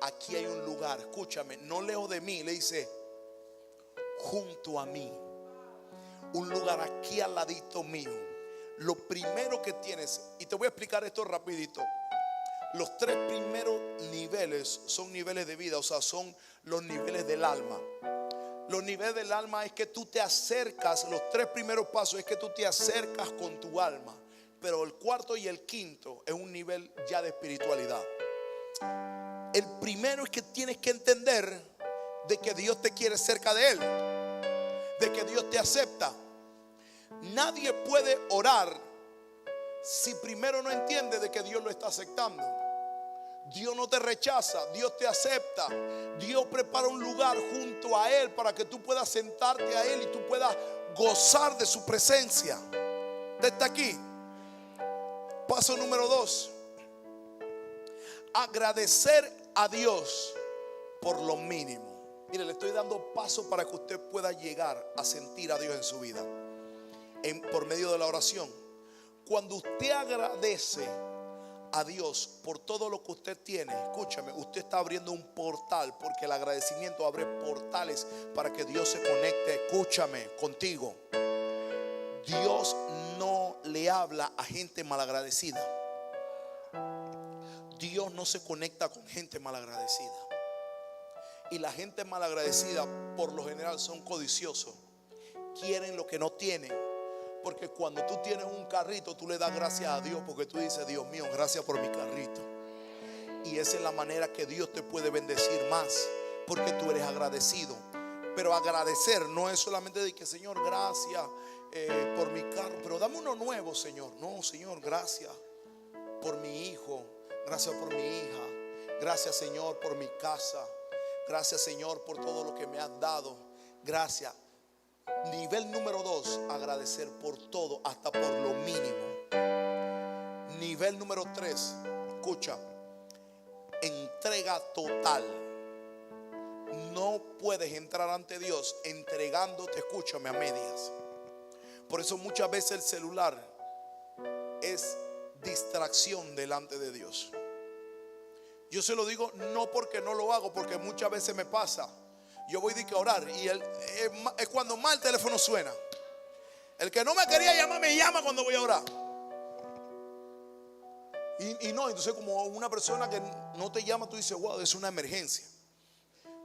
aquí hay un lugar, escúchame, no lejos de mí, le dice, junto a mí, un lugar aquí al ladito mío. Lo primero que tienes, y te voy a explicar esto rapidito. Los 3 primeros niveles son niveles de vida, o sea, son los niveles del alma. Los niveles del alma es que tú te acercas, los 3 primeros pasos es que tú te acercas con tu alma. Pero el 4 y el 5 es un nivel ya de espiritualidad. El primero es que tienes que entender de que Dios te quiere cerca de Él, de que Dios te acepta. Nadie puede orar si primero no entiende de que Dios lo está aceptando. Dios no te rechaza, Dios te acepta. Dios prepara un lugar junto a Él para que tú puedas sentarte a Él y tú puedas gozar de su presencia. ¿Usted está aquí? Paso número 2, agradecer a Dios por lo mínimo. Mire, le estoy dando paso para que usted pueda llegar a sentir a Dios en su vida por medio de la oración. Cuando usted agradece a Dios por todo lo que usted tiene, escúchame, usted está abriendo un portal, porque el agradecimiento abre portales para que Dios se conecte, escúchame, contigo. Dios no le habla a gente malagradecida. Dios no se conecta con gente malagradecida. Y la gente malagradecida por lo general son codiciosos. Quieren lo que no tienen. Porque cuando tú tienes un carrito, tú le das gracias a Dios, porque tú dices: Dios mío, gracias por mi carrito. Y esa es la manera que Dios te puede bendecir más, porque tú eres agradecido. Pero agradecer no es solamente de que: Señor, gracias por mi carro, pero dame uno nuevo, Señor. No, Señor, gracias por mi hijo, gracias por mi hija, gracias, Señor, por mi casa, gracias, Señor, por todo lo que me has dado. Gracias. Nivel número 2, agradecer por todo, hasta por lo mínimo. Nivel número 3, escucha, entrega total. No puedes entrar ante Dios entregándote, escúchame, a medias. Por eso muchas veces el celular es distracción delante de Dios. Yo se lo digo no porque no lo hago, porque muchas veces me pasa. Yo voy a orar y es cuando más el teléfono suena. El que no me quería llamar me llama cuando voy a orar. Y no, entonces como una persona que no te llama, tú dices, wow, es una emergencia.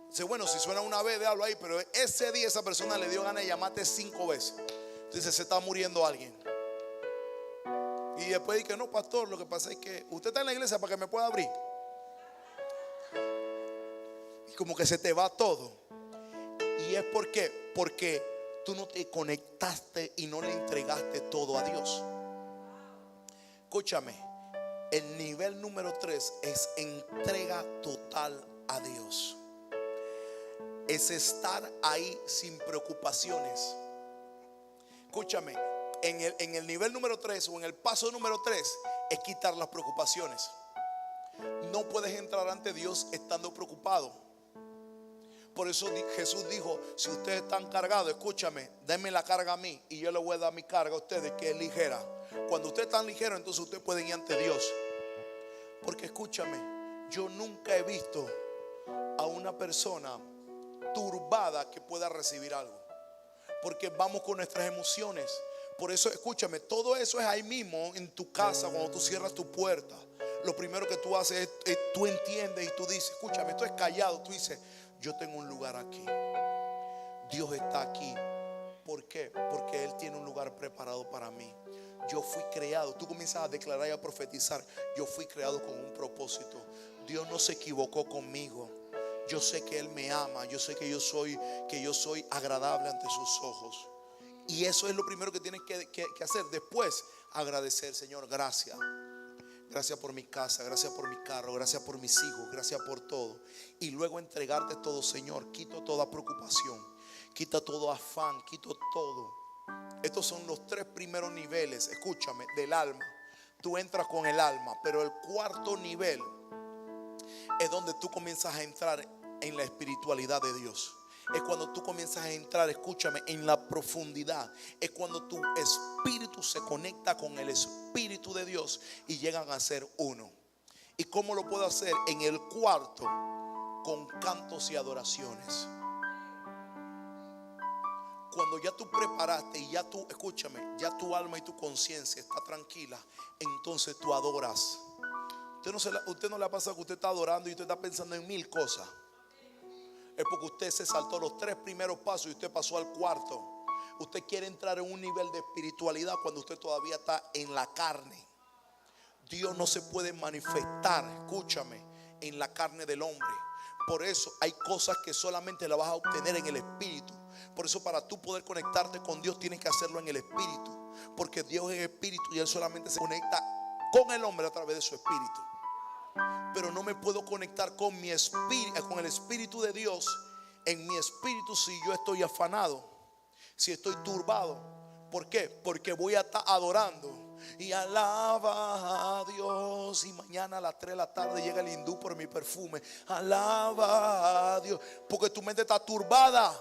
Dice, bueno, si suena una vez, déjalo ahí. Pero ese día esa persona le dio ganas de llamarte 5 veces. Entonces se está muriendo alguien. Y después dice, no, pastor, lo que pasa es que usted está en la iglesia para que me pueda abrir. Y como que se te va todo. Y es porque tú no te conectaste y no le entregaste todo a Dios. Escúchame, el nivel número 3 es entrega total a Dios. Es estar ahí sin preocupaciones. Escúchame, en el nivel número 3 o en el paso número 3 es quitar las preocupaciones. No puedes entrar ante Dios estando preocupado. Por eso Jesús dijo, si ustedes están cargados, escúchame, denme la carga a mí y yo le voy a dar mi carga a ustedes, que es ligera. Cuando ustedes están ligeros, entonces ustedes pueden ir ante Dios. Porque escúchame, yo nunca he visto a una persona turbada que pueda recibir algo. Porque vamos con nuestras emociones. Por eso escúchame, todo eso es ahí mismo en tu casa. Cuando tú cierras tu puerta, lo primero que tú haces es tú entiendes y tú dices, escúchame, esto es callado. Tú dices, yo tengo un lugar aquí. Dios está aquí. ¿Por qué? Porque Él tiene un lugar preparado para mí. Yo fui creado. Tú comienzas a declarar y a profetizar. Yo fui creado con un propósito. Dios no se equivocó conmigo. Yo sé que Él me ama. Yo sé que yo soy agradable ante sus ojos. Y eso es lo primero que tienes que hacer. Después, agradecer, Señor, gracias. Gracias por mi casa, gracias por mi carro, gracias por mis hijos, gracias por todo. Y luego entregarte todo, Señor. Quito toda preocupación, quita todo afán, quito todo. Estos son los 3 primeros niveles, escúchame, del alma. Tú entras con el alma, pero el cuarto nivel es donde tú comienzas a entrar en la espiritualidad de Dios. Es cuando tú comienzas a entrar, escúchame, en la profundidad. Es cuando tu espíritu se conecta con el Espíritu de Dios y llegan a ser uno. ¿Y cómo lo puedo hacer? En el cuarto, con cantos y adoraciones. Cuando ya tú preparaste y ya tú, escúchame, ya tu alma y tu conciencia está tranquila, entonces tú adoras. Usted no le ha pasado que usted está adorando y usted está pensando en 1000 cosas. Es porque usted se saltó los 3 primeros pasos y usted pasó al cuarto. Usted quiere entrar en un nivel de espiritualidad cuando usted todavía está en la carne. Dios no se puede manifestar, escúchame, en la carne del hombre. Por eso hay cosas que solamente las vas a obtener en el espíritu. Por eso para tú poder conectarte con Dios tienes que hacerlo en el espíritu. Porque Dios es espíritu y Él solamente se conecta con el hombre a través de su espíritu. Pero no me puedo conectar con mi espíritu, con el Espíritu de Dios en mi espíritu si yo estoy afanado, si estoy turbado. ¿Por qué? Porque voy a estar adorando y alaba a Dios. Y mañana a las 3 de la tarde llega el hindú por mi perfume. Alaba a Dios. Porque tu mente está turbada.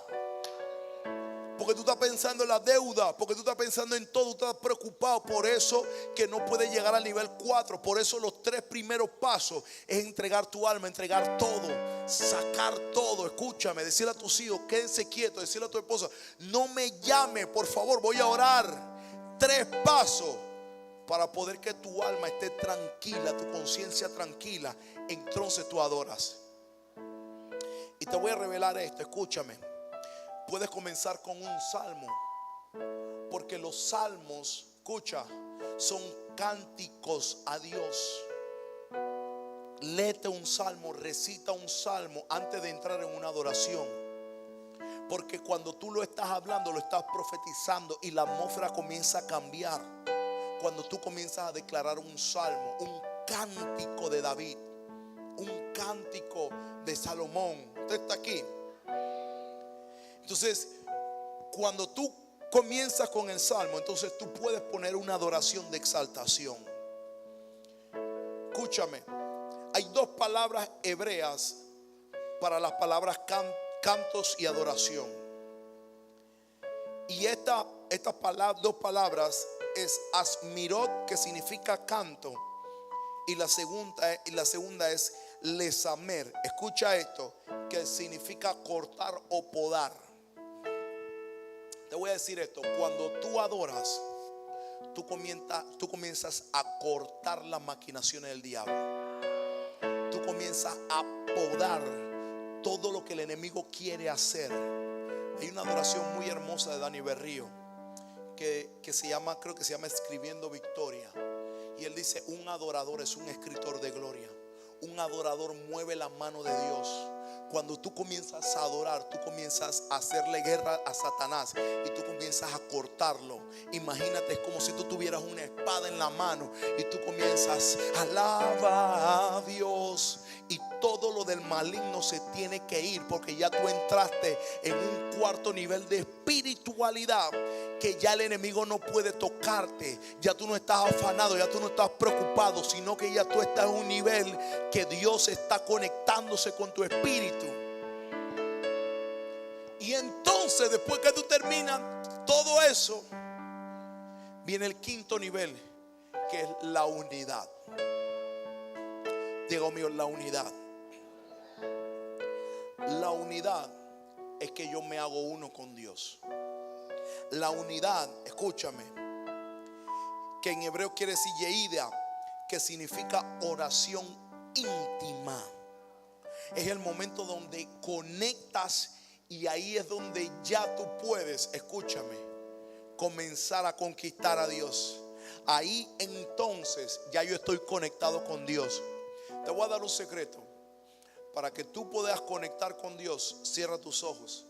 Porque tú estás pensando en la deuda. Porque tú estás pensando en todo. Tú estás preocupado. Por eso que no puedes llegar al nivel 4. Por eso los 3 primeros pasos es entregar tu alma, entregar todo, sacar todo. Escúchame, decirle a tus hijos, quédense quietos. Decirle a tu esposa, no me llame, por favor, voy a orar. 3 pasos para poder que tu alma esté tranquila, tu conciencia tranquila. Entonces tú adoras. Y te voy a revelar esto, escúchame. Puedes comenzar con un salmo, porque los salmos, escucha, son cánticos a Dios. Léete un salmo, recita un salmo antes de entrar en una adoración. Porque cuando tú lo estás hablando, lo estás profetizando y la atmósfera comienza a cambiar. Cuando tú comienzas a declarar un salmo, un cántico de David, un cántico de Salomón. Usted está aquí. Entonces, cuando tú comienzas con el salmo, entonces tú puedes poner una adoración de exaltación. Escúchame, hay 2 palabras hebreas para las palabras cantos y adoración. Y estas 2 palabras es asmirot, que significa canto, y la segunda es lesamer. Escucha esto, que significa cortar o podar. Te voy a decir esto, cuando tú adoras, tú comienzas a cortar las maquinaciones del diablo. Tú comienzas a podar todo lo que el enemigo quiere hacer. Hay una adoración muy hermosa de Dani Berrío que se llama, creo que se llama Escribiendo Victoria. Y él dice: un adorador es un escritor de gloria. Un adorador mueve la mano de Dios. Cuando tú comienzas a adorar, tú comienzas a hacerle guerra a Satanás y tú comienzas a cortarlo. Imagínate, es como si tú tuvieras una espada en la mano y tú comienzas: alaba a Dios, y todo lo del maligno se tiene que ir, porque ya tú entraste en un cuarto nivel de espiritualidad que ya el enemigo no puede tocarte. Ya tú no estás afanado, ya tú no estás preocupado, sino que ya tú estás en un nivel que Dios está conectándose con tu espíritu. Y entonces, después que tú terminas todo eso, viene el quinto nivel, que es la unidad. Digo mío, la unidad. La unidad es que yo me hago uno con Dios. La unidad, escúchame, que en hebreo quiere decir yeida, que significa oración íntima. Es el momento donde conectas, y ahí es donde ya tú puedes, escúchame, comenzar a conquistar a Dios. Ahí entonces ya yo estoy conectado con Dios. Te voy a dar un secreto. Para que tú puedas conectar con Dios, cierra tus ojos.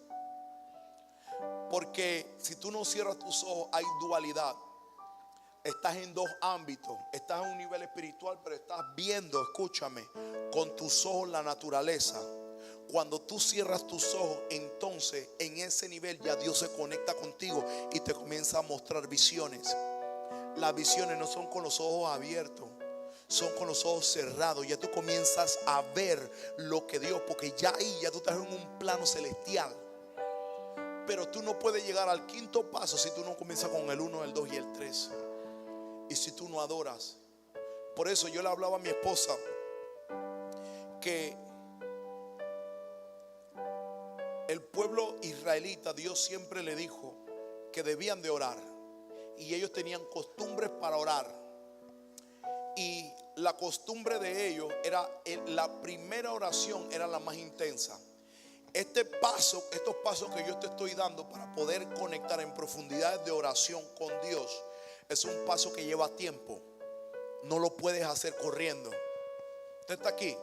Porque si tú no cierras tus ojos, hay dualidad. Estás en dos ámbitos. Estás en un nivel espiritual, pero estás viendo, escúchame, con tus ojos la naturaleza. Cuando tú cierras tus ojos, entonces en ese nivel ya Dios se conecta contigo y te comienza a mostrar visiones. Las visiones no son con los ojos abiertos, son con los ojos cerrados. Ya tú comienzas a ver lo que Dios, porque ya ahí ya tú estás en un plano celestial. Pero tú no puedes llegar al quinto paso si tú no comienzas con el 1, el 2 y el 3. Y si tú no adoras. Por eso yo le hablaba a mi esposa que el pueblo israelita, Dios siempre le dijo que debían de orar. Y ellos tenían costumbres para orar. Y la costumbre de ellos era, la primera oración era la más intensa. Estos pasos que yo te estoy dando para poder conectar en profundidades de oración con Dios, es un paso que lleva tiempo. No lo puedes hacer corriendo. ¿Usted está aquí?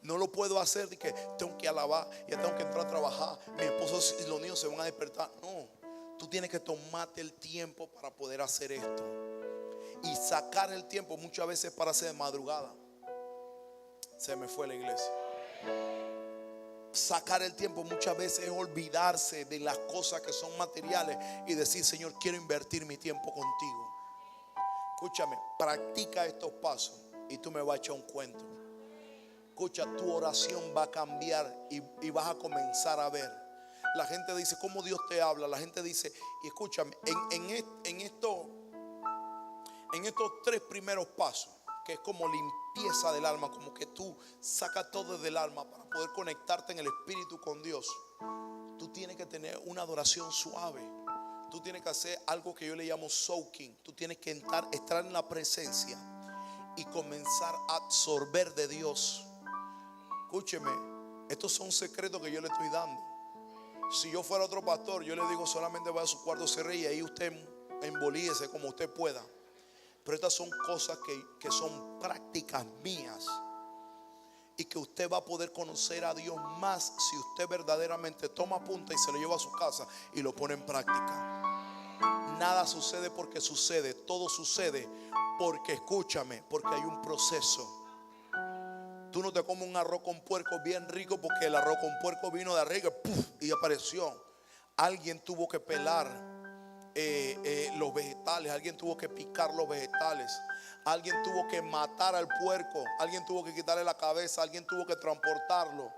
No lo puedo hacer de que tengo que alabar, ya tengo que entrar a trabajar, mi esposo y los niños se van a despertar. No, tú tienes que tomarte el tiempo para poder hacer esto. Y sacar el tiempo muchas veces para hacer de madrugada. Se me fue la iglesia. Sacar el tiempo muchas veces es olvidarse de las cosas que son materiales y decir: Señor, quiero invertir mi tiempo contigo. Escúchame, practica estos pasos y tú me vas a echar un cuento. Escucha, tu oración va a cambiar y vas a comenzar a ver. La gente dice: ¿cómo Dios te habla? La gente dice, y escúchame, en estos 3 primeros pasos, que es como limpieza del alma, como que tú sacas todo del alma para poder conectarte en el espíritu con Dios. Tú tienes que tener una adoración suave. Tú tienes que hacer algo que yo le llamo soaking. Tú tienes que estar en la presencia y comenzar a absorber de Dios. Escúcheme, estos son secretos que yo le estoy dando. Si yo fuera otro pastor, yo le digo: solamente vaya a su cuarto, cerré y ahí usted embolíese como usted pueda. Pero estas son cosas que son prácticas mías, y que usted va a poder conocer a Dios más si usted verdaderamente toma punta y se lo lleva a su casa y lo pone en práctica. Nada sucede porque sucede, todo sucede porque, escúchame, porque hay un proceso. Tú no te comes un arroz con puerco bien rico porque el arroz con puerco vino de arriba y apareció. Alguien tuvo que pelar los vegetales, alguien tuvo que picar los vegetales, alguien tuvo que matar al puerco, alguien tuvo que quitarle la cabeza, alguien tuvo que transportarlo.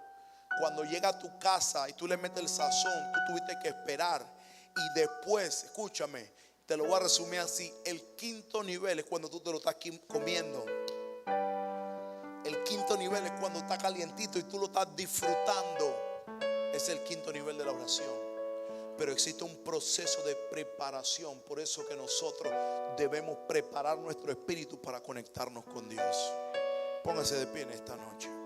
Cuando llega a tu casa y tú le metes el sazón, tú tuviste que esperar. Y después, escúchame, te lo voy a resumir así: el quinto nivel es cuando tú te lo estás comiendo. El quinto nivel es cuando está calientito y tú lo estás disfrutando. Es el quinto nivel de la oración. pero existe un proceso de preparación. Por eso que nosotros debemos preparar nuestro espíritu para conectarnos con Dios. Póngase de pie en esta noche.